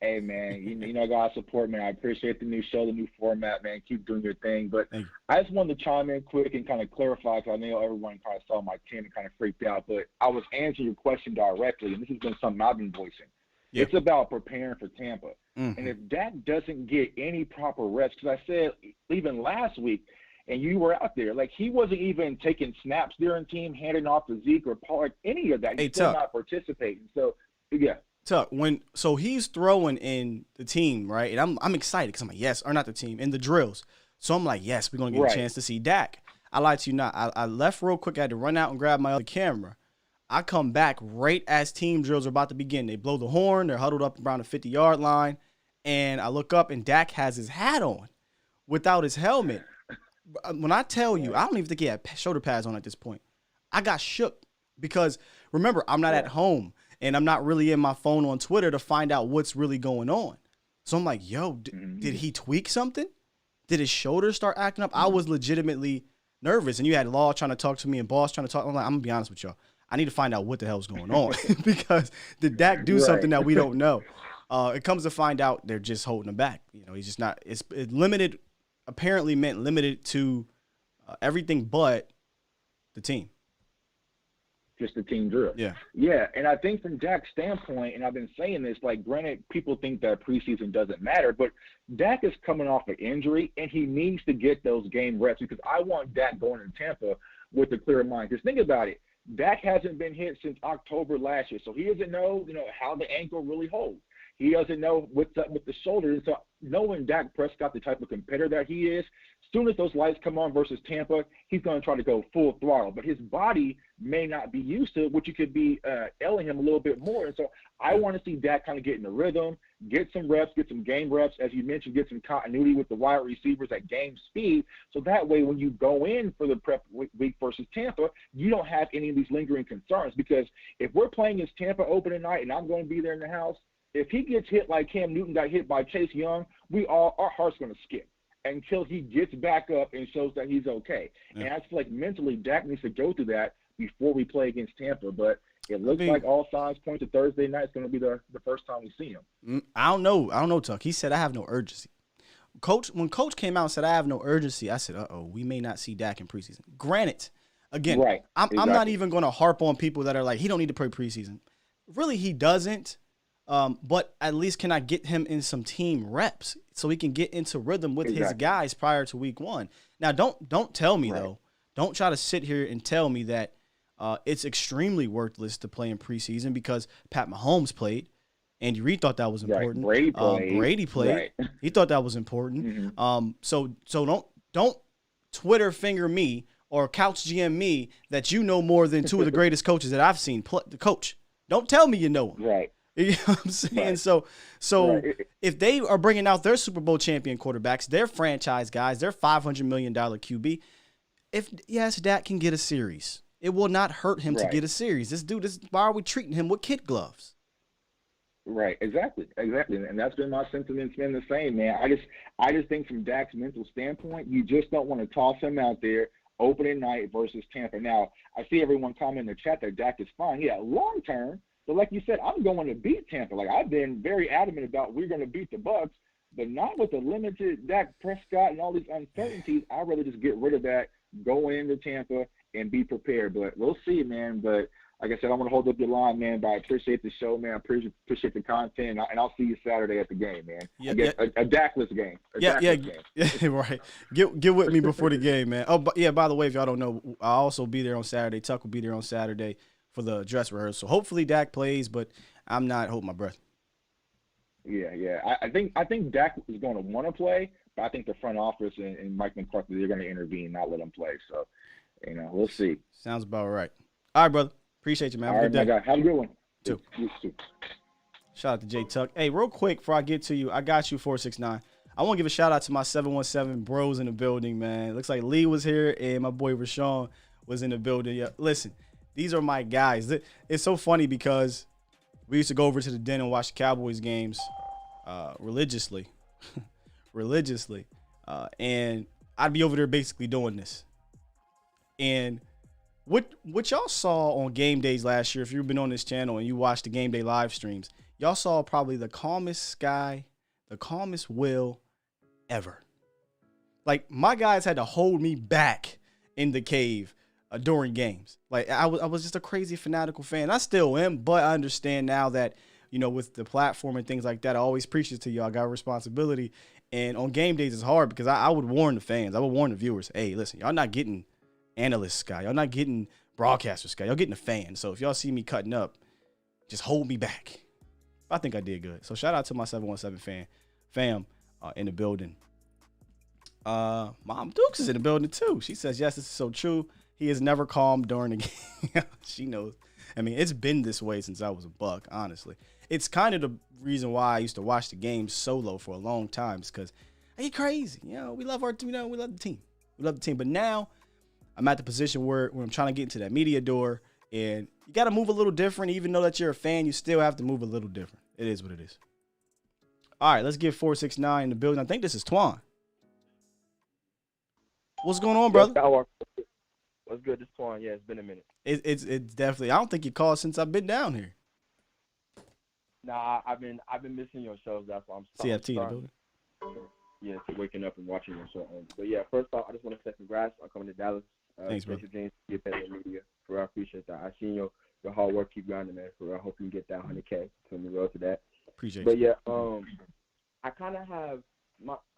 Hey, man, you know, God's support, man. I appreciate the new show, the new format, man. Keep doing your thing. But I just wanted to chime in quick and kind of clarify, because I know everyone kind of saw my team and kind of freaked out. But I was answering your question directly, and this has been something I've been voicing. Yeah. It's about preparing for Tampa. Mm-hmm. And if Dak doesn't get any proper reps, because I said even last week, and you were out there, like he wasn't even taking snaps during team, handing off to Zeke or Pollard, any of that. He's still not participating. So, yeah. Tuck, so he's throwing in the team, right? And I'm excited because I'm like, yes, or not the team, in the drills. So I'm like, yes, we're going to get a chance to see Dak. I lied to you not. I left real quick. I had to run out and grab my other camera. I come back right as team drills are about to begin. They blow the horn. They're huddled up around the 50-yard line. And I look up, and Dak has his hat on without his helmet. When I tell you, I don't even think he had shoulder pads on at this point. I got shook because, remember, I'm not at home. And I'm not really in my phone on Twitter to find out what's really going on. So I'm like, yo, did he tweak something? Did his shoulder start acting up? I was legitimately nervous. And you had Law trying to talk to me and Boss trying to talk. I'm like, I'm going to be honest with y'all. I need to find out what the hell's going on because did Dak do something that we don't know? It comes to find out they're just holding him back. You know, he's just not. It's limited, apparently meant limited to everything but the team. Just the team drill. Yeah. Yeah, and I think from Dak's standpoint, and I've been saying this, like, granted, people think that preseason doesn't matter, but Dak is coming off an injury, and he needs to get those game reps because I want Dak going to Tampa with a clear mind. Because think about it. Dak hasn't been hit since October last year, so he doesn't know, how the ankle really holds. He doesn't know what's up with the shoulder. And so knowing Dak Prescott, the type of competitor that he is, as soon as those lights come on versus Tampa, he's going to try to go full throttle. But his body may not be used to it, which you could be ailing him a little bit more. And so I want to see Dak kind of get in the rhythm, get some reps, get some game reps, as you mentioned, get some continuity with the wide receivers at game speed. So that way when you go in for the prep week versus Tampa, you don't have any of these lingering concerns. Because if we're playing as Tampa opening night and I'm going to be there in the house, if he gets hit like Cam Newton got hit by Chase Young, our heart's going to skip until he gets back up and shows that he's okay. Yeah. And I feel like mentally Dak needs to go through that before we play against Tampa. But it looks like all signs point to Thursday night is going to be the first time we see him. I don't know, Tuck. He said, I have no urgency. When Coach came out and said, I have no urgency, I said, we may not see Dak in preseason. Granted, again, I'm not even going to harp on people that are like, he don't need to play preseason. Really, he doesn't. But at least can I get him in some team reps so he can get into rhythm with his guys prior to week 1. Now, don't tell me, though. Don't try to sit here and tell me that it's extremely worthless to play in preseason because Pat Mahomes played. Andy Reid thought that was important. Brady played. He thought that was important. Mm-hmm. So don't Twitter finger me or couch GM me that you know more than two of the greatest coaches that I've seen coach. Don't tell me you know him. Right. You know what I'm saying? So if they are bringing out their Super Bowl champion quarterbacks, their franchise guys, their $500 million QB, yes, Dak can get a series. It will not hurt him to get a series. Why are we treating him with kid gloves? Right, exactly. And that's been my sentiment. It's been the same, man. I just think from Dak's mental standpoint, you just don't want to toss him out there opening night versus Tampa. Now, I see everyone comment in the chat that Dak is fine. Yeah, long term. But like you said, I'm going to beat Tampa. Like I've been very adamant about we're going to beat the Bucs, but not with the limited Dak Prescott and all these uncertainties. I'd rather just get rid of that, go into Tampa, and be prepared. But we'll see, man. But like I said, I want to hold up your line, man. But I appreciate the show, man. I appreciate the content, and I'll see you Saturday at the game, man. A Dakless game. Yeah, right. Get with me before the game, man. Oh, but yeah. By the way, if y'all don't know, I'll also be there on Saturday. Tuck will be there on Saturday for the dress rehearsal. Hopefully Dak plays, but I'm not holding my breath. Yeah. I think Dak is going to want to play, but I think the front office and Mike McCarthy, they're going to intervene, not let him play. So, we'll see. Sounds about right. All right, brother. Appreciate you, man. All right, my guy. Have a good one. Too. You too. Shout out to Jay Tuck. Hey, real quick before I get to you, I got you 469. I want to give a shout out to my 717 bros in the building, man. It looks like Lee was here and my boy Rashawn was in the building. Yeah, listen, these are my guys. It's so funny because we used to go over to the den and watch the Cowboys games religiously. And I'd be over there basically doing this. And what y'all saw on game days last year, if you've been on this channel and you watched the game day live streams, y'all saw probably the calmest Sky, the calmest Will ever. Like, my guys had to hold me back in the cave during games. Like, I was just a crazy fanatical fan. I still am, but I understand now that, with the platform and things like that, I always preach it to y'all. I got a responsibility. And on game days, it's hard because I would warn the fans. I would warn the viewers, hey, listen, y'all not getting analyst Sky. Y'all not getting broadcaster Sky. Y'all getting a fan. So if y'all see me cutting up, just hold me back. I think I did good. So shout out to my 717 fam in the building. Mom Dukes is in the building too. She says, yes, this is so true. He is never calm during the game. She knows. I mean, it's been this way since I was a buck, honestly. It's kind of the reason why I used to watch the games solo for a long time, because I get crazy. We love our team. We love the team. We love the team. But now I'm at the position where I'm trying to get into that media door, and you got to move a little different. Even though that you're a fan, you still have to move a little different. It is what it is. All right, let's get 469 in the building. I think this is Twan. What's going on, brother? What's good? This Twan. Yeah, it's been a minute. It's definitely. I don't think you called since I've been down here. Nah, I've been missing your shows. That's why I'm CFT in the building. Yeah, waking up and watching your show. But yeah, first off, I just want to say congrats on coming to Dallas. Thanks, bro. James, your media. For real, I appreciate that. I seen your hard work. Keep grinding, man. For real, I hope you can get that 100K from the road to that. Appreciate But you. yeah, I kind of have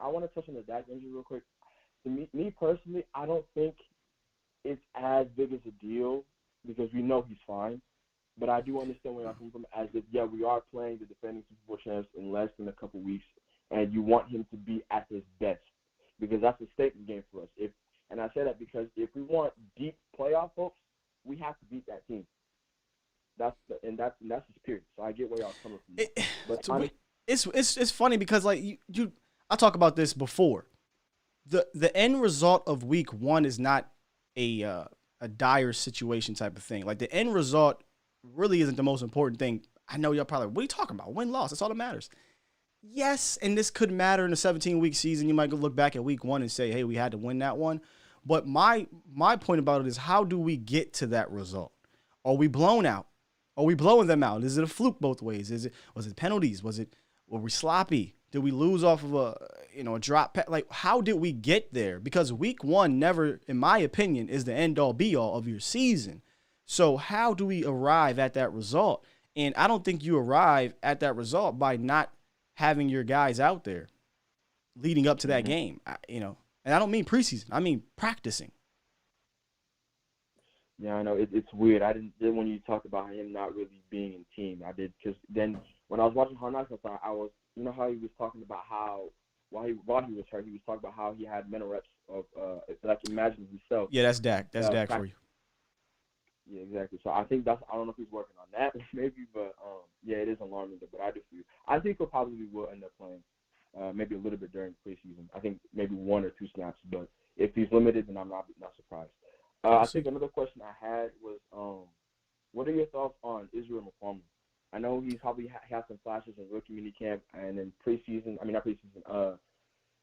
I want to touch on the Dak injury real quick. To me personally, I don't think it's as big as a deal because we know he's fine. But I do understand where I'm coming from, as if, yeah, we are playing the defending Super Bowl champs in less than a couple weeks, and you want him to be at his best because that's a statement game for us. And I say that because if we want deep playoff hopes, we have to beat that team. That's the spirit. So I get where y'all coming from. It's funny because like I talk about this before. The end result of week one is not a dire situation type of thing. Like the end result really isn't the most important thing. I know y'all probably, what are you talking about? Win, loss, that's all that matters. Yes, and this could matter in a 17-week season. You might go look back at week one and say, hey, we had to win that one. But my point about it is, how do we get to that result? Are we blown out? Are we blowing them out? Is it a fluke both ways? Was it penalties? Were we sloppy? Did we lose off of a drop? Like, how did we get there? Because week one never, in my opinion, is the end-all be-all of your season. So how do we arrive at that result? And I don't think you arrive at that result by not having your guys out there leading up to that game, And I don't mean preseason. I mean practicing. Yeah, I know. It's weird. I didn't when you talked about him not really being in team. I did because then when I was watching Hard Knocks, I thought how he was talking about how while he was hurt, he was talking about how he had mental reps of like imagining himself. Yeah, that's Dak. That's Dak for you. Yeah, exactly. So I think I don't know if he's working on that maybe, but yeah, it is alarming. But I do feel. I think he'll probably will end up playing maybe a little bit during preseason. I think maybe 1 or 2 snaps, but if he's limited, then I'm not surprised. I think another question I had was, what are your thoughts on Israel McCormick? I know he's probably had some flashes in rookie minicamp and then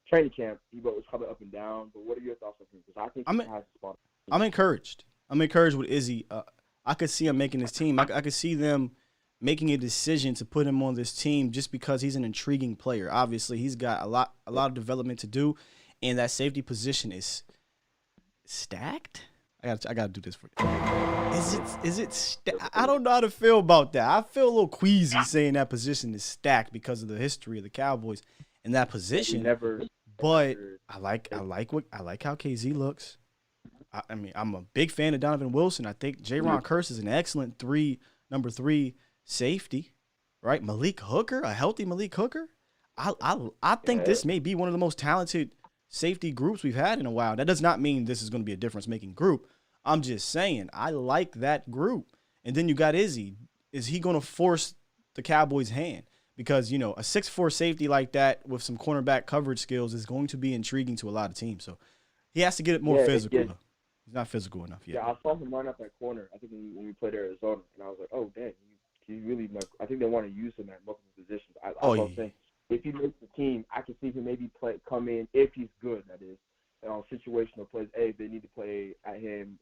training camp. He was probably up and down. But what are your thoughts on him? Because I think he has a spot. I'm encouraged. I'm encouraged with Izzy. I could see him making his team. I could see them making a decision to put him on this team just because he's an intriguing player. Obviously, he's got a lot of development to do, and that safety position is stacked. I gotta do this for you. Is it I don't know how to feel about that. I feel a little queasy saying that position is stacked because of the history of the Cowboys in that position. But I like how KZ looks. I mean, I'm a big fan of Donovan Wilson. I think Jaron Kearse is an excellent number 3 safety. right? Malik Hooker, a healthy Malik Hooker. I think this may be one of the most talented safety groups we've had in a while. That does not mean this is going to be a difference-making group. I'm just saying I like that group. And then you got Izzy. Is he going to force the Cowboys' hand? Because, you know, a 6'4" safety like that with some cornerback coverage skills is going to be intriguing to a lot of teams. So he has to get it more physical. Though. He's not physical enough yet. Yeah, I saw him run up that corner, I think, when we played Arizona. And I was like, oh, dang, he really – I think they want to use him at multiple positions. I was saying, if he makes the team, I can see him maybe come in, if he's good, that is, on situational plays. Hey, they need to play at him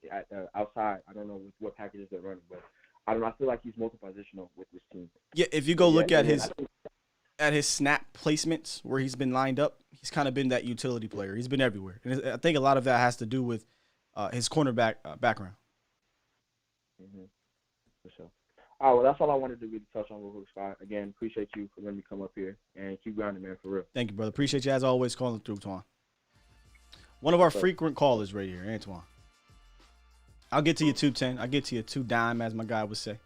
outside. I don't know what packages they're running, but I don't know. I feel like he's multi-positional with this team. Yeah, if you go look at his snap placements where he's been lined up, he's kind of been that utility player. He's been everywhere. And I think a lot of that has to do with his cornerback background. Mm-hmm. For sure. All right, well, that's all I wanted to really touch on real quick, Scott. Again, appreciate you for letting me come up here, and keep grinding, man, for real. Thank you, brother. Appreciate you, as always, calling through, Twan. One of our frequent callers right here, Antoine. I'll get to you 210. I'll get to you 2 dime, as my guy would say.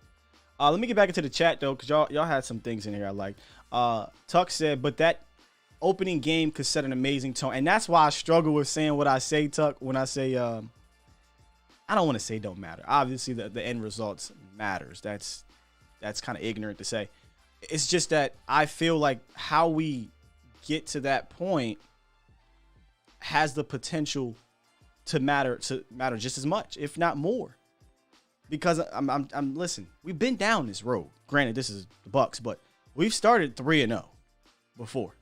Let me get back into the chat, though, because y'all had some things in here I like. Tuck said, but that opening game could set an amazing tone. And that's why I struggle with saying what I say, Tuck, when I say I don't want to say don't matter. Obviously, the end results matters. That's kind of ignorant to say. It's just that I feel like how we get to that point has the potential to matter just as much, if not more. Because I'm listen, we've been down this road. Granted, this is the Bucks, but we've started 3-0 before.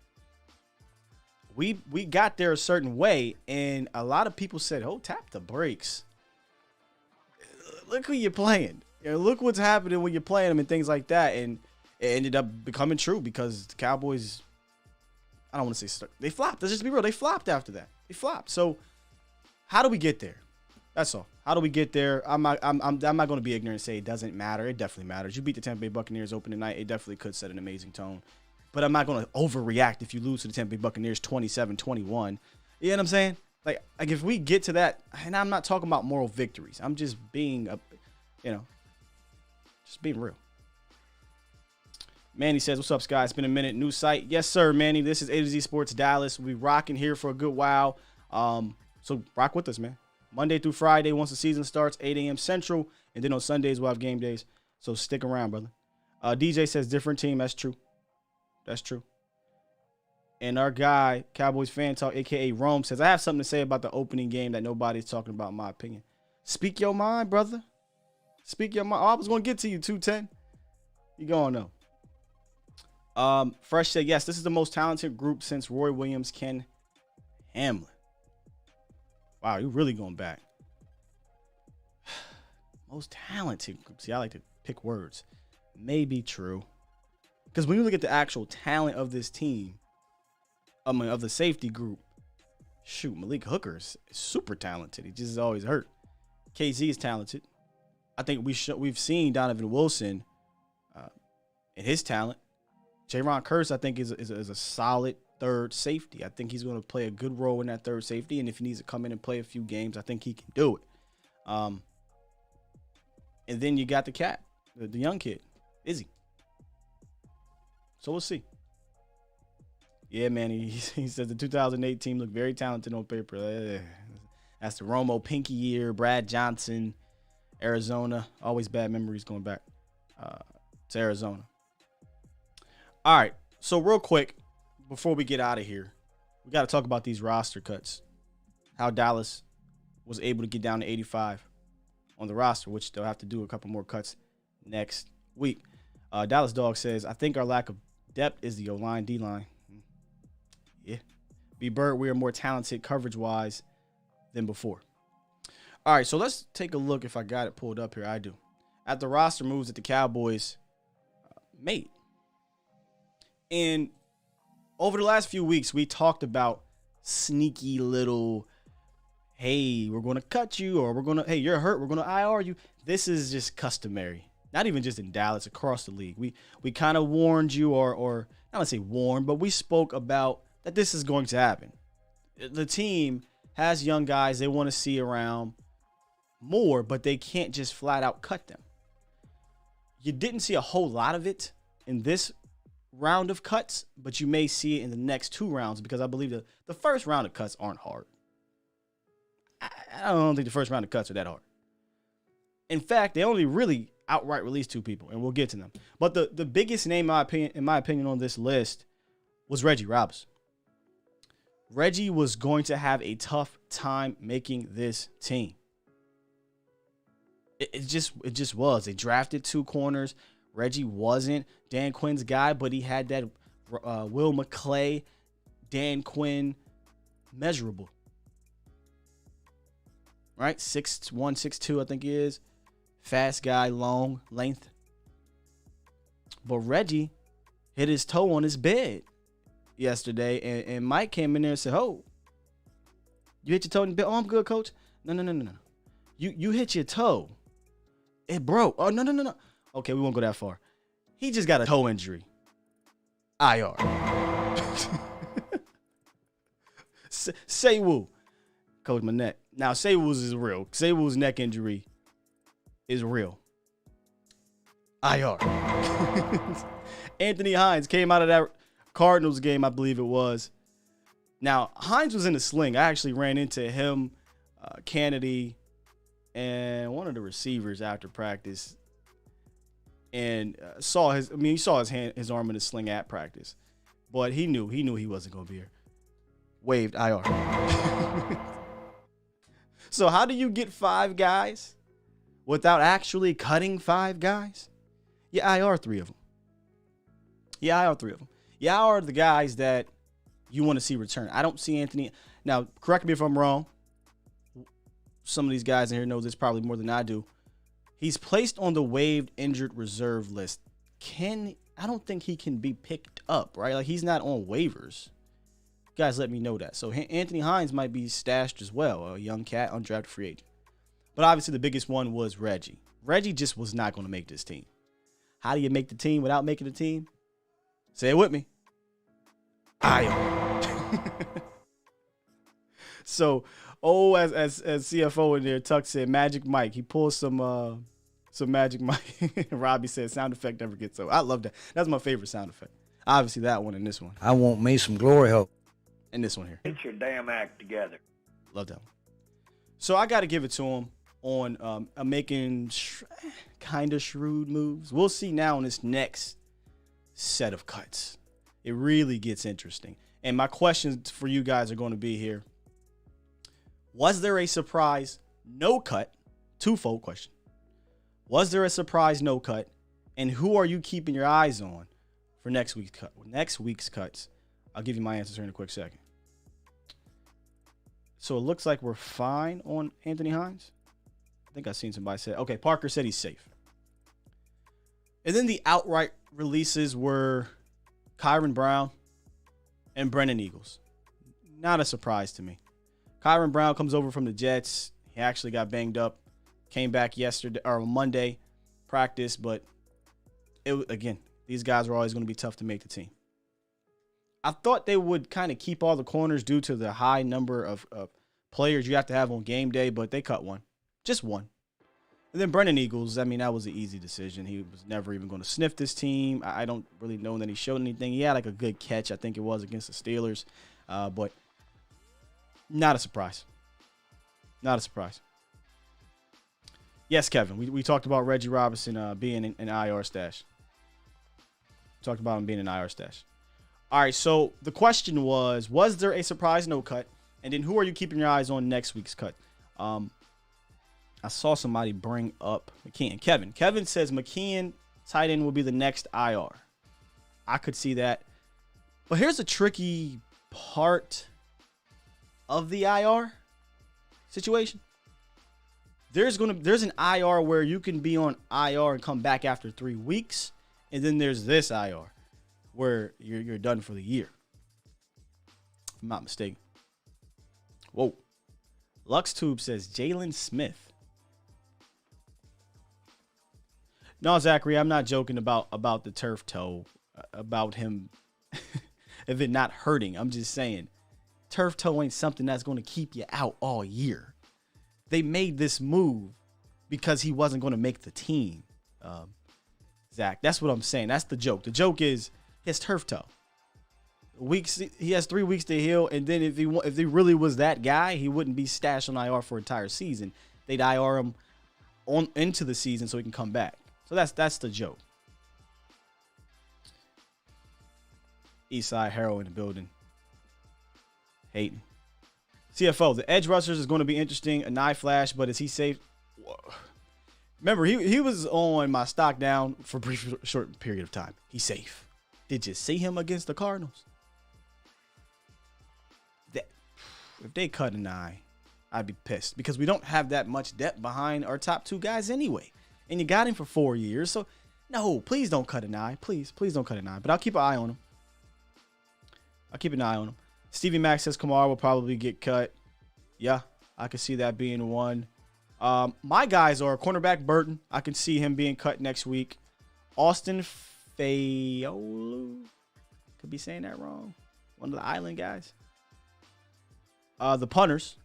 We got there a certain way, and a lot of people said, "Oh, tap the brakes. Look who you're playing. You know, look what's happening when you're playing them and things like that." And it ended up becoming true because the Cowboys, I don't want to say they flopped. Let's just be real. They flopped after that. They flopped. So how do we get there? That's all. How do we get there? I'm not going to be ignorant and say it doesn't matter. It definitely matters. You beat the Tampa Bay Buccaneers opening night. It definitely could set an amazing tone. But I'm not going to overreact if you lose to the Tampa Bay Buccaneers 27-21. You know what I'm saying? Like if we get to that, and I'm not talking about moral victories. I'm just being just being real. Manny says, "What's up, Sky? It's been a minute. New site." Yes, sir, Manny. This is A to Z Sports Dallas. We'll be rocking here for a good while. So rock with us, man. Monday through Friday, once the season starts, 8 a.m. Central. And then on Sundays, we'll have game days. So stick around, brother. DJ says, different team. That's true. That's true. And our guy, Cowboys Fan Talk, a.k.a. Rome, says, I have something to say about the opening game that nobody's talking about, in my opinion. Speak your mind, brother. Speak your mind. Oh, I was going to get to you, 210. You going to know. Fresh said, yes, this is the most talented group since Roy Williams, Ken Hamlin. Wow, you're really going back. Most talented group. See, I like to pick words. May be true. Because when you look at the actual talent of this team, of the safety group, shoot, Malik Hooker is super talented. He just is always hurt. KZ is talented. I think we've seen Donovan Wilson and his talent. Jaron Curse, I think, is a solid third safety. I think he's going to play a good role in that third safety, and if he needs to come in and play a few games, I think he can do it. And then you got the cat, the young kid, Izzy. So we'll see. Yeah, man, he says the 2008 team looked very talented on paper. That's the Romo Pinky year, Brad Johnson, Arizona. Always bad memories going back to Arizona. All right, so real quick, before we get out of here, we got to talk about these roster cuts. How Dallas was able to get down to 85 on the roster, which they'll have to do a couple more cuts next week. Dallas Dog says, I think our lack of depth is the O-line, D-line. Yeah. B. Bird, we are more talented coverage-wise than before. All right, so let's take a look if I got it pulled up here. I do. At the roster moves that the Cowboys made. And over the last few weeks, we talked about sneaky little, hey, we're going to cut you, or hey, you're hurt, we're going to IR you. This is just customary. Not even just in Dallas, across the league. We kind of warned you, or I don't say warned, but we spoke about that this is going to happen. The team has young guys they want to see around more, but they can't just flat out cut them. You didn't see a whole lot of it in this round of cuts, but you may see it in the next 2 rounds because I believe the first round of cuts aren't hard. I don't think the first round of cuts are that hard. In fact, they only really outright released 2 people, and we'll get to them. But the biggest name, in my opinion, on this list was Reggie Robinson. Reggie was going to have a tough time making this team. It just was. They drafted 2 corners. Reggie wasn't Dan Quinn's guy, but he had that Will McClay, Dan Quinn measurable. Right? 6'1", 6'2", I think he is. Fast guy, long, length. But Reggie hit his toe on his bed yesterday, and Mike came in there and said, "Oh, you hit your toe in the bed? Oh, I'm good, coach." No. You hit your toe. It broke. Oh, no. Okay, we won't go that far. He just got a toe injury. IR. Say woo. Coach, my neck. Now, Saywoo's is real. Saywoo's neck injury is real. IR. Anthony Hines came out of that Cardinals game, I believe it was. Now, Hines was in a sling. I actually ran into him, Kennedy, and one of the receivers after practice, and saw his arm in a sling at practice, but he knew he wasn't going to be here. Waived IR. So how do you get 5 guys without actually cutting 5 guys? You IR 3 of them. You IR the guys that you want to see return. I don't see Anthony. Now, correct me if I'm wrong. Some of these guys in here know this probably more than I do. He's placed on the waived injured reserve list. I don't think he can be picked up, right? Like, he's not on waivers. Guys, let me know that. So Anthony Hines might be stashed as well, a young cat, undrafted free agent. But obviously the biggest one was Reggie. Reggie just was not going to make this team. How do you make the team without making the team? Say it with me. So, as CFO in there, Tuck said Magic Mike. He pulls some Magic Mike. Robbie said sound effect never gets old. I love that. That's my favorite sound effect. Obviously that one and this one. I want me some glory hole. And this one here. Get your damn act together. Love that one. So I got to give it to him on making kind of shrewd moves. We'll see now in this next set of cuts. It really gets interesting. And my questions for you guys are going to be here. Was there a surprise no cut? Twofold question. Was there a surprise no cut? And who are you keeping your eyes on for next week's cut? Next week's cuts. I'll give you my answers here in a quick second. So it looks like we're fine on Anthony Hines. I think I've seen somebody say, okay, Parker said he's safe. And then the outright releases were Kyron Brown and Brennan Eagles. Not a surprise to me. Kyron Brown comes over from the Jets. He actually got banged up. Came back yesterday or Monday practice, but again, these guys are always going to be tough to make the team. I thought they would kind of keep all the corners due to the high number of players you have to have on game day, but they cut one. Just one. And then Brennan Eagles, I mean, that was an easy decision. He was never even going to sniff this team. I don't really know that he showed anything. He had like a good catch, I think it was, against the Steelers. But not a surprise. Not a surprise. Yes, Kevin, we talked about Reggie Robinson being an IR stash. Talked about him being an IR stash. All right, so the question was there a surprise no cut? And then who are you keeping your eyes on next week's cut? I saw somebody bring up McKeon. Kevin says McKeon, tight end, will be the next IR. I could see that. But here's a tricky part of the IR situation. There's an IR where you can be on IR and come back after 3 weeks. And then there's this IR where you're done for the year. If I'm not mistaken. Whoa. LuxTube says Jalen Smith. No, Zachary, I'm not joking about the turf toe, about him, if it not hurting. I'm just saying, turf toe ain't something that's going to keep you out all year. They made this move because he wasn't going to make the team. Zach. That's what I'm saying. That's the joke. The joke is his turf toe. He has 3 weeks to heal, and then if he really was that guy, he wouldn't be stashed on IR for an entire season. They'd IR him into the season so he can come back. So that's the joke. Eastside Hero in the building. Hating. CFO, the edge rushers is going to be interesting. A knife flash, but is he safe? Whoa. Remember, he was on my stock down for a brief, short period of time. He's safe. Did you see him against the Cardinals? If they cut an eye, I'd be pissed because we don't have that much depth behind our top 2 guys anyway. And you got him for 4 years. So, no, please don't cut an eye. Please don't cut an eye. But I'll keep an eye on him. I'll keep an eye on him. Stevie Mack says Kamara will probably get cut. Yeah, I can see that being one. My guys are cornerback Burton. I can see him being cut next week. Austin Fayolu. Could be saying that wrong. One of the Island guys. The punters.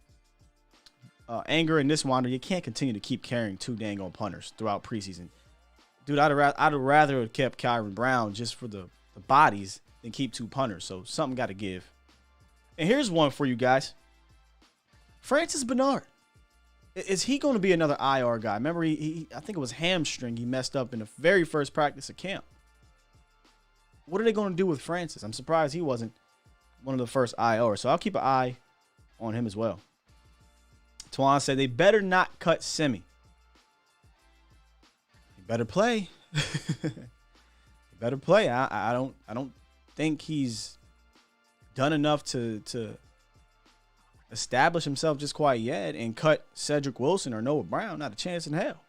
Anger and Niswander. You can't continue to keep carrying 2 dang on punters throughout preseason. Dude, I'd rather have kept Kyron Brown just for the bodies than keep 2 punters. So something got to give. And here's one for you guys. Francis Bernard. Is he going to be another IR guy? Remember, I think it was hamstring he messed up in the very first practice of camp. What are they going to do with Francis? I'm surprised he wasn't one of the first IR. So I'll keep an eye on him as well. Twan said they better not cut Semi. He better play. He better play. I don't think he's done enough to establish himself just quite yet, and cut Cedric Wilson or Noah Brown, not a chance in hell.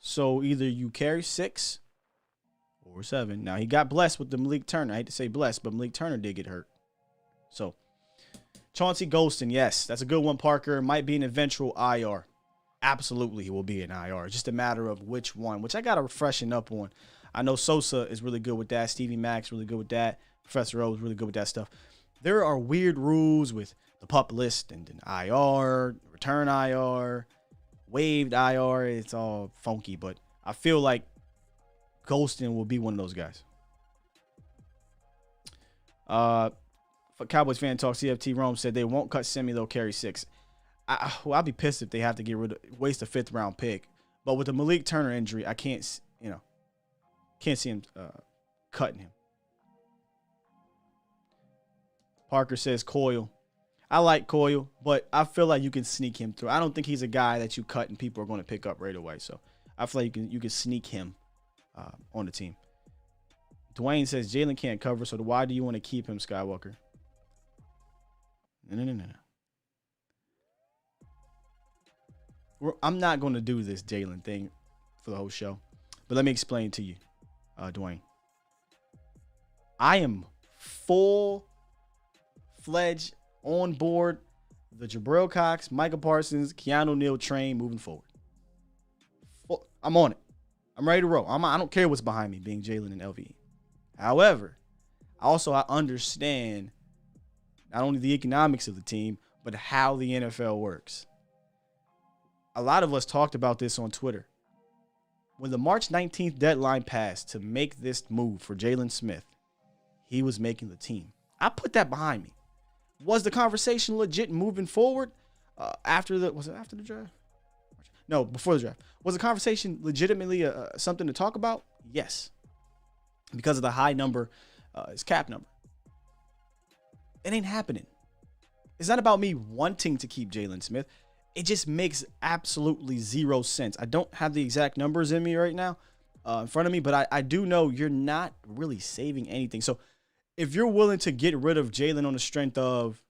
So either you carry 6 or 7. Now, he got blessed with the Malik Turner. I hate to say blessed, but Malik Turner did get hurt. So Chauncey Golston, yes, that's a good one, Parker. Might be an eventual IR. Absolutely, he will be an IR. Just a matter of which one, which I got to freshen up on. I know Sosa is really good with that. Stevie Mack's really good with that. Professor O is really good with that stuff. There are weird rules with the PUP list and an IR, return IR, waived IR. It's all funky, but I feel like Golston will be one of those guys. For Cowboys fan talk, CFT Rome said they won't cut Semi, they'll carry 6. I'll be pissed if they have to waste a 5th round pick. But with the Malik Turner injury, I can't see him cutting him. Parker says Coyle. I like Coyle, but I feel like you can sneak him through. I don't think he's a guy that you cut and people are going to pick up right away. So I feel like you can sneak him on the team. Dwayne says Jalen can't cover, so why do you want to keep him, Skywalker? No. I'm not going to do this Jalen thing for the whole show, but let me explain to you, Dwayne. I am full-fledged on board the Jabril Cox, Micah Parsons, Keanu Neal train moving forward. I'm on it. I'm ready to roll. I don't care what's behind me, being Jalen and LVE. However, I understand not only the economics of the team, but how the NFL works. A lot of us talked about this on Twitter. When the March 19th deadline passed to make this move for Jalen Smith, he was making the team. I put that behind me. Was the conversation legit moving forward was it after the draft? No, before the draft. Was the conversation legitimately something to talk about? Yes. Because of the high number, his cap number. It ain't happening. It's not about me wanting to keep Jalen Smith. It just makes absolutely zero sense. I don't have the exact numbers in me right now in front of me, but I do know you're not really saving anything. So if you're willing to get rid of Jalen on the strength of,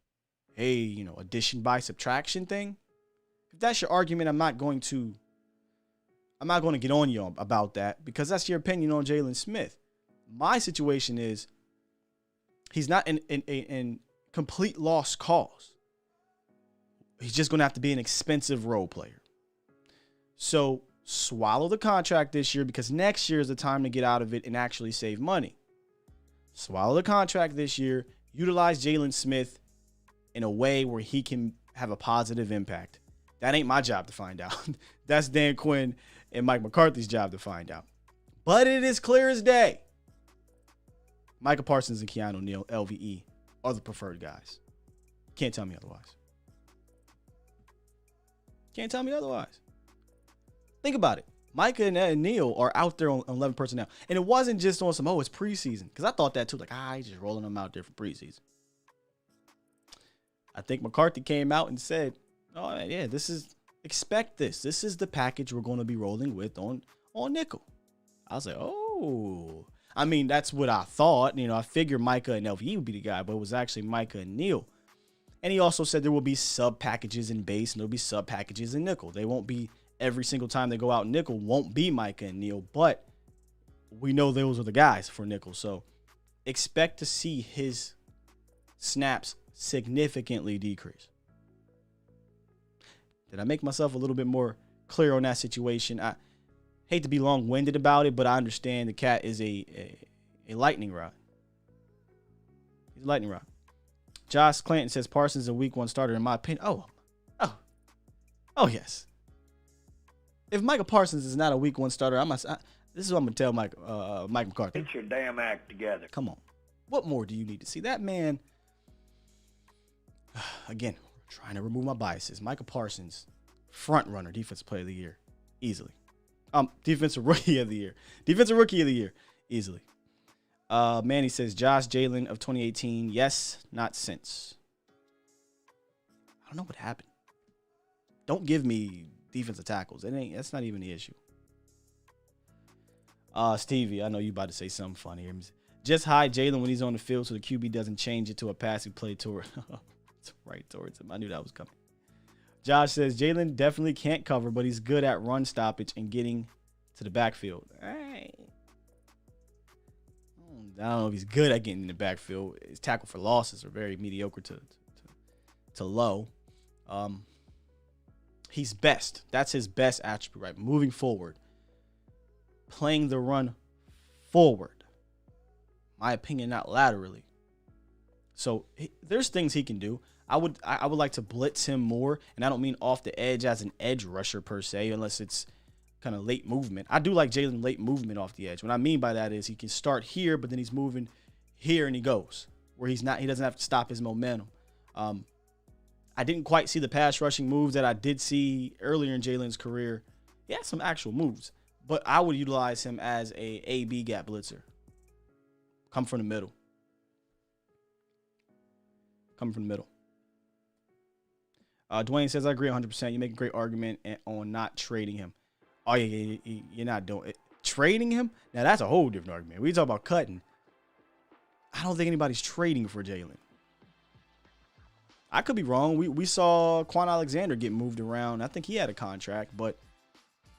hey, addition by subtraction thing, if that's your argument, I'm not going to get on you about that because that's your opinion on Jalen Smith. My situation is he's not in complete lost cause. He's just going to have to be an expensive role player. So swallow the contract this year because next year is the time to get out of it and actually save money. Swallow the contract this year. Utilize Jalen Smith in a way where he can have a positive impact. That ain't my job to find out. That's Dan Quinn and Mike McCarthy's job to find out. But it is clear as day. Micah Parsons and Keanu Neal, LVE, are the preferred guys. Can't tell me otherwise. Can't tell me otherwise. Think about it. Micah and Neal are out there on 11 personnel. And it wasn't just on some, it's preseason. Because I thought that too. Like, he's just rolling them out there for preseason. I think McCarthy came out and said, oh, yeah, expect this. This is the package we're going to be rolling with on nickel. I was like, oh. I mean, that's what I thought. I figured Micah and LVE would be the guy, but it was actually Micah and Neal. And he also said there will be sub packages in base and there'll be sub packages in nickel. They won't be every single time they go out nickel, won't be Micah and Neal, but we know those are the guys for nickel. So expect to see his snaps significantly decrease. Did I make myself a little bit more clear on that situation? I hate to be long-winded about it, but I understand the cat is a lightning rod. He's a lightning rod. Josh Clanton says Parsons a week 1 starter, in my opinion. Oh, yes. If Micah Parsons is not a week 1 starter, this is what I'm going to tell Mike McCarthy. Get your damn act together. Come on. What more do you need to see? That man, again, trying to remove my biases. Micah Parsons, front runner, defensive player of the year, easily. Defensive rookie of the year. Defensive rookie of the year, easily. Manny says Josh Jalen of 2018. Yes, not since. I don't know what happened. Don't give me defensive tackles. That's not even the issue. Stevie, I know you about to say something funny here. Just hide Jalen when he's on the field so the QB doesn't change it to a passing play toward it's right towards him. I knew that was coming. Josh says Jalen definitely can't cover, but he's good at run stoppage and getting to the backfield. All right. I don't know if he's good at getting in the backfield. His tackle for losses are very mediocre to low. He's best. That's his best attribute, right? Moving forward. Playing the run forward. My opinion, not laterally. So there's things he can do. I would like to blitz him more, and I don't mean off the edge as an edge rusher per se, unless it's kind of late movement. I do like Jalen late movement off the edge. What I mean by that is he can start here, but then he's moving here and he goes where he doesn't have to stop his momentum. I didn't quite see the pass rushing moves that I did see earlier in Jalen's career. He had some actual moves, but I would utilize him as a AB gap blitzer. Come from the middle. Come from the middle. Dwayne says, I agree 100%. You make a great argument on not trading him. Oh, yeah, you're not doing it. Trading him? Now, that's a whole different argument. We talk about cutting. I don't think anybody's trading for Jalen. I could be wrong. We saw Quan Alexander get moved around. I think he had a contract, but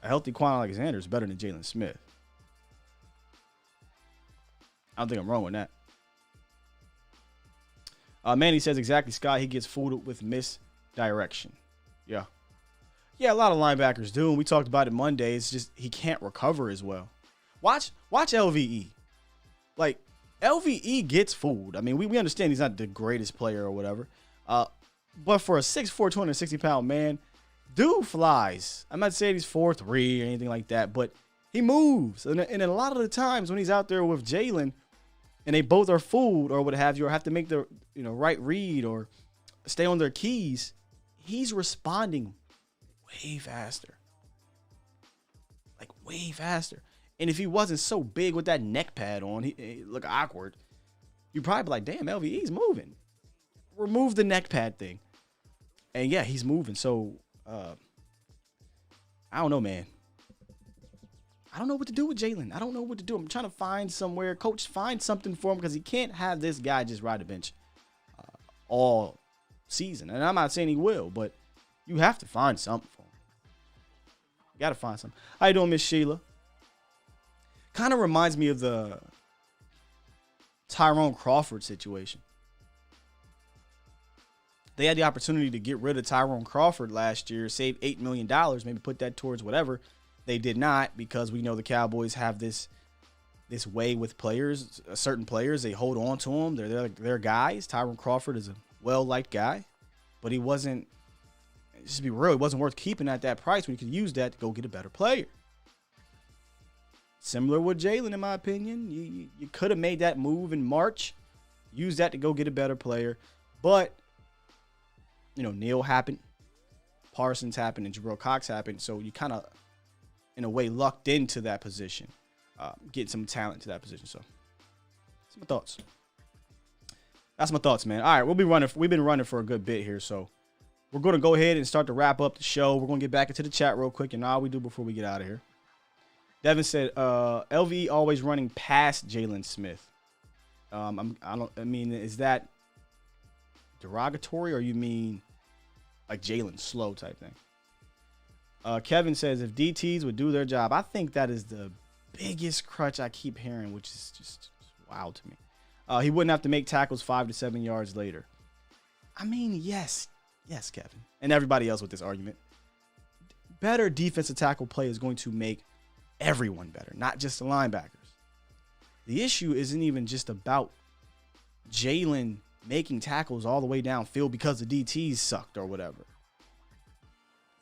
a healthy Quan Alexander is better than Jalen Smith. I don't think I'm wrong with that. Manny says exactly, Scott. He gets fooled with misdirection. Yeah. Yeah, a lot of linebackers do, and we talked about it Monday. It's just he can't recover as well. Watch LVE. Like, LVE gets fooled. I mean, we understand he's not the greatest player or whatever. But for a 6'4", 260-pound man, dude flies. I'm not saying he's 4'3" or anything like that, but he moves. And a lot of the times when he's out there with Jalen and they both are fooled or what have you, or have to make the right read or stay on their keys, he's responding way faster. Like, way faster. And if he wasn't so big with that neck pad on, he look awkward, you'd probably be like, damn, LVE's moving. Remove the neck pad thing. And yeah, he's moving. So, I don't know, man. I don't know what to do with Jalen. I don't know what to do. I'm trying to find somewhere. Coach, find something for him because he can't have this guy just ride the bench all season. And I'm not saying he will, but you have to find something for him. You got to find something. How you doing, Miss Sheila? Kind of reminds me of the Tyrone Crawford situation. They had the opportunity to get rid of Tyrone Crawford last year, save $8 million, maybe put that towards whatever. They did not, because we know the Cowboys have this way with players, certain players. They hold on to them. They're guys. Tyrone Crawford is a well-liked guy, but he wasn't, just to be real, it wasn't worth keeping at that price when you could use that to go get a better player. Similar with Jalen, in my opinion. You could have made that move in March, use that to go get a better player. But, Neal happened, Parsons happened, and Jabril Cox happened. So you kind of, in a way, lucked into that position, get some talent to that position. So that's my thoughts. That's my thoughts, man. All right, we've been running for a good bit here, so we're going to go ahead and start to wrap up the show. We're going to get back into the chat real quick, and all we do before we get out of here. Devin said, LVE always running past Jalen Smith. Is that derogatory, or you mean like Jalen slow type thing? Kevin says, if DTs would do their job, I think that is the biggest crutch I keep hearing, which is just wild to me. He wouldn't have to make tackles 5 to 7 yards later. I mean, yes, Kevin, and everybody else with this argument. Better defensive tackle play is going to make everyone better, not just the linebackers. The issue isn't even just about Jalen making tackles all the way downfield because the DTs sucked or whatever.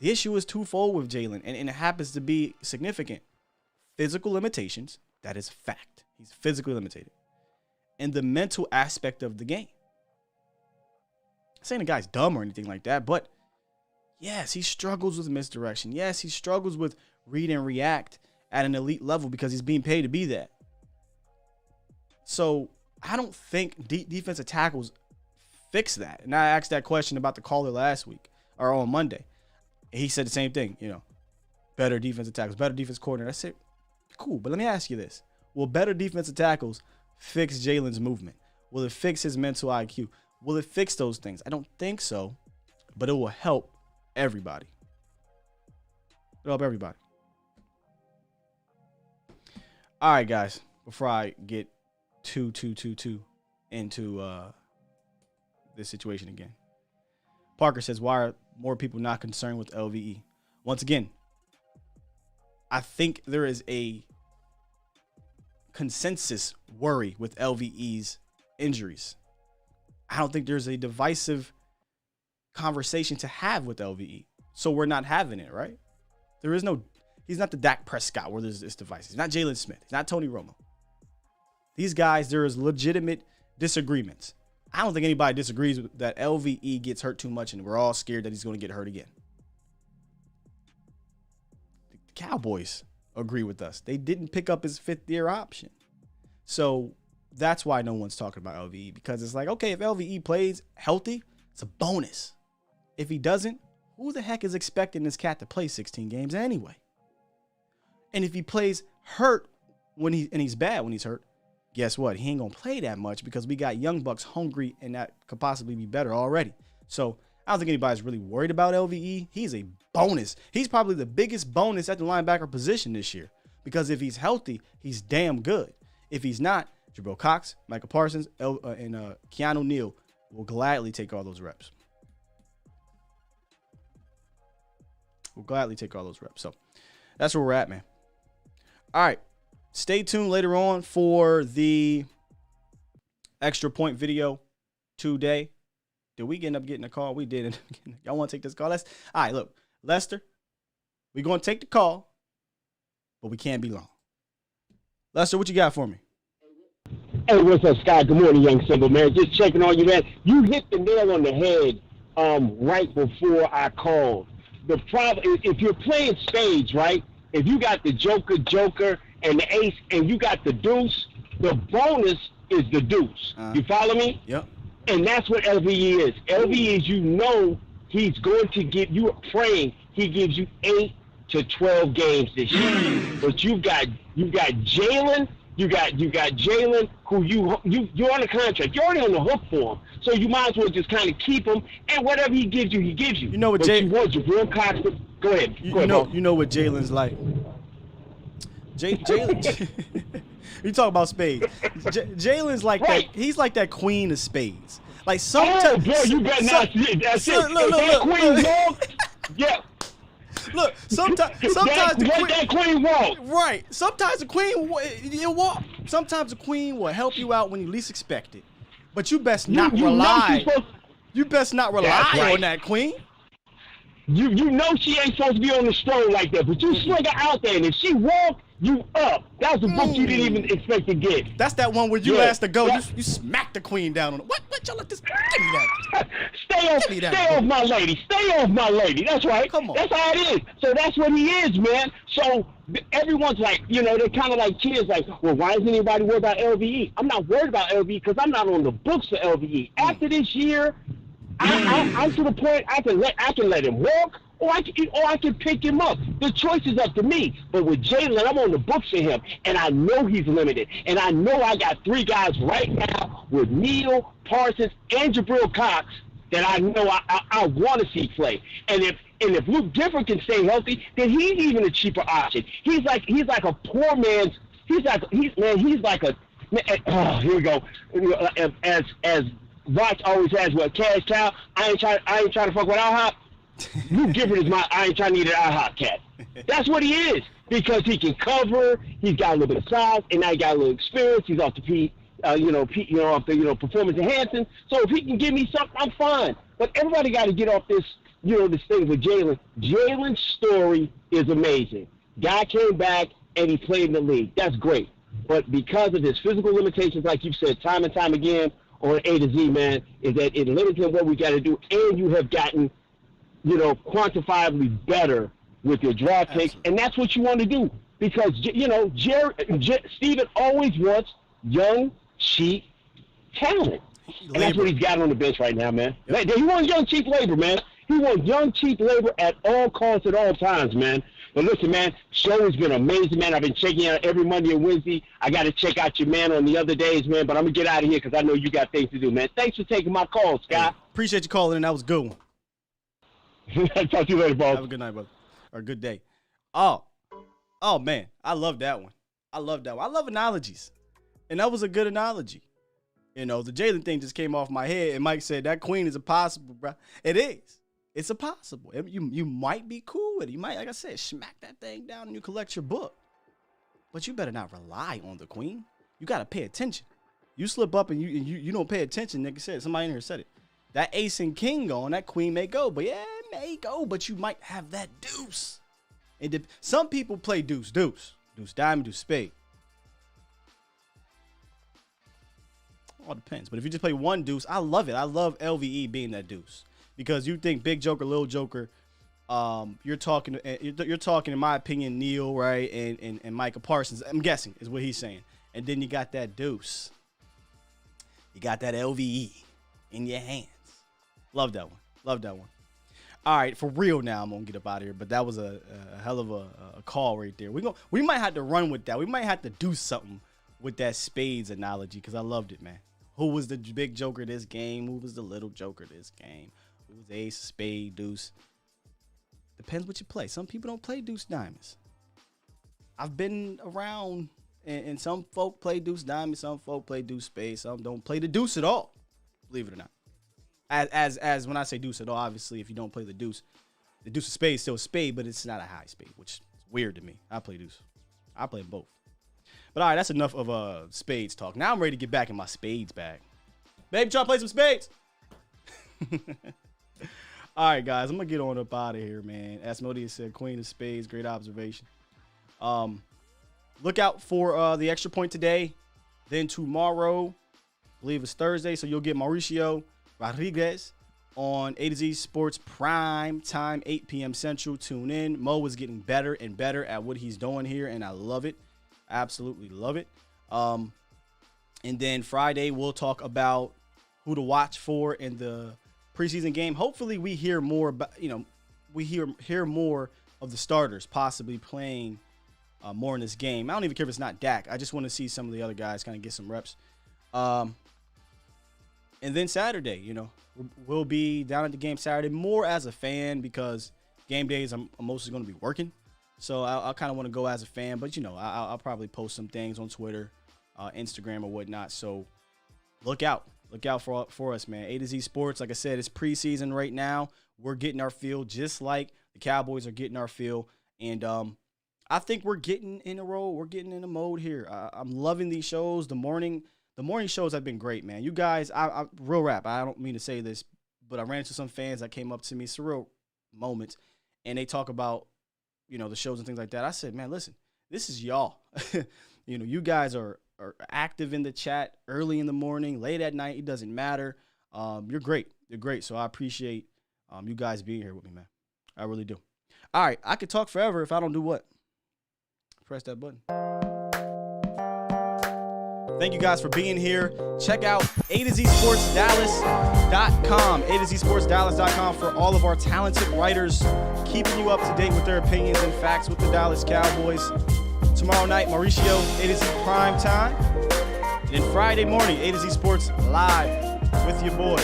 The issue is twofold with Jalen, and it happens to be significant. Physical limitations, that is fact. He's physically limited. And the mental aspect of the game. I'm saying the guy's dumb or anything like that, but yes, he struggles with misdirection. Yes, he struggles with read and react at an elite level because he's being paid to be that. So I don't think defensive tackles fix that. And I asked that question about the caller last week or on Monday. And he said the same thing, better defensive tackles, better defense coordinator. I said, cool, but let me ask you this. Will better defensive tackles fix Jalen's movement? Will it fix his mental IQ? Will it fix those things? I don't think so, but it will help everybody. It'll help everybody. All right, guys, before I get too into this situation again. Parker says, why are more people not concerned with LVE? Once again, I think there is a consensus worry with LVE's injuries. I don't think there's a divisive conversation to have with LVE. So we're not having it, right? He's not the Dak Prescott where there's this device. He's not Jalen Smith. He's not Tony Romo. These guys, there is legitimate disagreements. I don't think anybody disagrees with that LVE gets hurt too much and we're all scared that he's going to get hurt again. The Cowboys agree with us. They didn't pick up his 5th-year option. So that's why no one's talking about LVE, because it's like, okay, if LVE plays healthy, it's a bonus. If he doesn't, who the heck is expecting this cat to play 16 games anyway? And if he plays hurt and he's bad when he's hurt, guess what? He ain't going to play that much because we got young bucks hungry and that could possibly be better already. So I don't think anybody's really worried about LVE. He's a bonus. He's probably the biggest bonus at the linebacker position this year, because if he's healthy, he's damn good. If he's not, Jabril Cox, Michael Parsons, and Keanu Neal will gladly take all those reps. So that's where we're at, man. All right. Stay tuned later on for the extra point video today. Did we end up getting a call? We didn't. Y'all want to take this call? All right, look. Lester, we're going to take the call, but we can't be long. Lester, what you got for me? Hey, what's up, Scott? Good morning, young simple man. Just checking on you, man. You hit the nail on the head right before I called. The problem is, if you're playing spades, right? If you got the joker, and the ace, and you got the deuce, the bonus is the deuce. You follow me? Yep. And that's what LVE is. LVE is, he's going to give you praying. He gives you 8 to 12 games this year. But you've got Jalen. You got Jalen, who you're on a contract. You're already on the hook for him. So you might as well just kind of keep him, and whatever he gives you, he gives you. You know what Jalen? Go ahead. You know what Jalen's like. Jalen, you talk about spades. Jalen's like that. He's like that queen of spades. Like sometimes. Oh, bro, you better not. That's it. Look, queen walk. Yeah. Look, sometimes that queen walk. Right. Sometimes the queen will walk. Sometimes the queen will help you out when you least expect it. But you best not rely. You best not rely on that queen. You know she ain't supposed to be on the stroll like that, but you swing her out there, and if she walk, You up. That was a book you didn't even expect to get. That's that one where you asked to go. You smack the queen down on it. What y'all let this? Give me that. Stay off my lady. Stay off my lady. That's right. Come on. That's how it is. So that's what he is, man. So everyone's like, they're kind of like kids, like, well, why isn't anybody worried about LVE? I'm not worried about LVE because I'm not on the books for LVE. After this year, I'm to the point I can let him walk. Or I can pick him up. The choice is up to me. But with Jalen, I'm on the books for him, and I know he's limited. And I know I got 3 guys right now with Neal, Parsons, and Jabril Cox that I know I want to see play. And if Luke Gifford can stay healthy, then he's even a cheaper option. He's like a poor man's. He's like a. Here we go. As Watch always has, cash cow. I ain't trying to fuck with IHOP. Luke Gifford is I ain't trying to eat an IHOP cat. That's what he is, because he can cover, he's got a little bit of size, and now he got a little experience. He's off the off the performance enhancing. So if he can give me something, I'm fine. But everybody got to get off this this thing with Jalen. Jalen's story is amazing. Guy came back and he played in the league. That's great. But because of his physical limitations, like you've said time and time again on A to Z, man, is that it limits him what we got to do, and you have gotten quantifiably better with your draft picks, and that's what you want to do, because Steven always wants young, cheap talent, and that's what he's got on the bench right now, man. Yep. He wants young, cheap labor, man. He wants young, cheap labor at all costs, at all times, man. But listen, man, show has been amazing, man. I've been checking out every Monday and Wednesday. I got to check out your man on the other days, man. But I'm gonna get out of here because I know you got things to do, man. Thanks for taking my call, Scott. Hey, appreciate you calling in. That was a good one. Talk to you later, boss. Have a good night, brother. Or a good day. Oh, man. I love that one. I love analogies. And that was a good analogy. The Jalen thing just came off my head, and Mike said that queen is impossible, bro. It is. It's impossible. You might be cool with it. You might, like I said, smack that thing down and you collect your book. But you better not rely on the queen. You got to pay attention. You slip up and you don't pay attention, nigga said. Somebody in here said it. That ace and king going, that queen may go. But yeah, it may go, but you might have that deuce. Some people play deuce, diamond, deuce, spade. All depends. But if you just play one deuce, I love it. I love LVE being that deuce. Because you think big joker, little joker, you're talking, in my opinion, Neal, right, and Micah Parsons, I'm guessing, is what he's saying. And then you got that deuce. You got that LVE in your hands. Love that one. All right, for real now, I'm going to get up out of here. But that was a hell of a call right there. We might have to run with that. We might have to do something with that spades analogy because I loved it, man. Who was the big joker this game? Who was the little joker this game? Who was ace, spade, deuce? Depends what you play. Some people don't play deuce diamonds. I've been around, and some folk play deuce diamonds. Some folk play deuce spade. Some don't play the deuce at all, believe it or not. As when I say deuce at all, obviously, if you don't play the deuce of spade is still a spade, but it's not a high spade, which is weird to me. I play deuce. I play both. But all right, that's enough of spades talk. Now I'm ready to get back in my spades bag. Baby, try to play some spades. All right, guys, I'm going to get on up out of here, man. Asmodeus said queen of spades. Great observation. Look out for the extra point today. Then tomorrow, I believe it's Thursday, so you'll get Mauricio Rodriguez on A to Z Sports Prime Time, 8 p.m. Central. Tune in. Mo is getting better and better at what he's doing here, and I love it. Absolutely love it. And then Friday, we'll talk about who to watch for in the preseason game. Hopefully, we hear more about, we hear more of the starters possibly playing more in this game. I don't even care if it's not Dak. I just want to see some of the other guys kind of get some reps. And then Saturday, we'll be down at the game Saturday more as a fan because game days I'm mostly going to be working. So I kind of want to go as a fan, but I'll probably post some things on Twitter, Instagram or whatnot. So look out for us, man. A to Z Sports, like I said, it's preseason right now. We're getting our feel just like the Cowboys are getting our feel. And I think we're getting in a role. We're getting in a mode here. I'm loving these shows. The morning shows have been great, man. You guys, I real rap. I don't mean to say this, but I ran into some fans that came up to me, surreal moments, and they talk about, the shows and things like that. I said, man, listen, this is y'all. You guys are active in the chat early in the morning, late at night. It doesn't matter. You're great. You're great. So I appreciate you guys being here with me, man. I really do. All right. I could talk forever if I don't do what? Press that button. Thank you guys for being here. Check out A to Z Sports Dallas.com. A to Z Sports Dallas.com for all of our talented writers keeping you up to date with their opinions and facts with the Dallas Cowboys. Tomorrow night, Mauricio, A to Z Prime Time. And then Friday morning, A to Z Sports Live with your boy.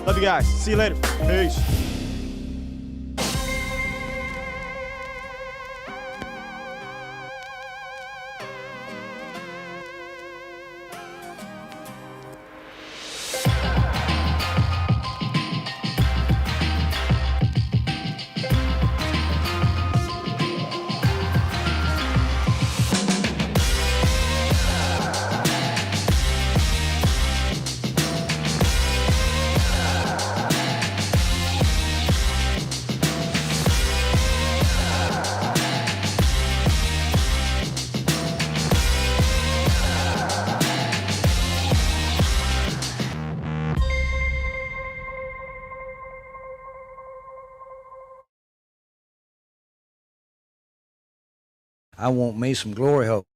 Love you guys. See you later. Peace. I want me some glory hole.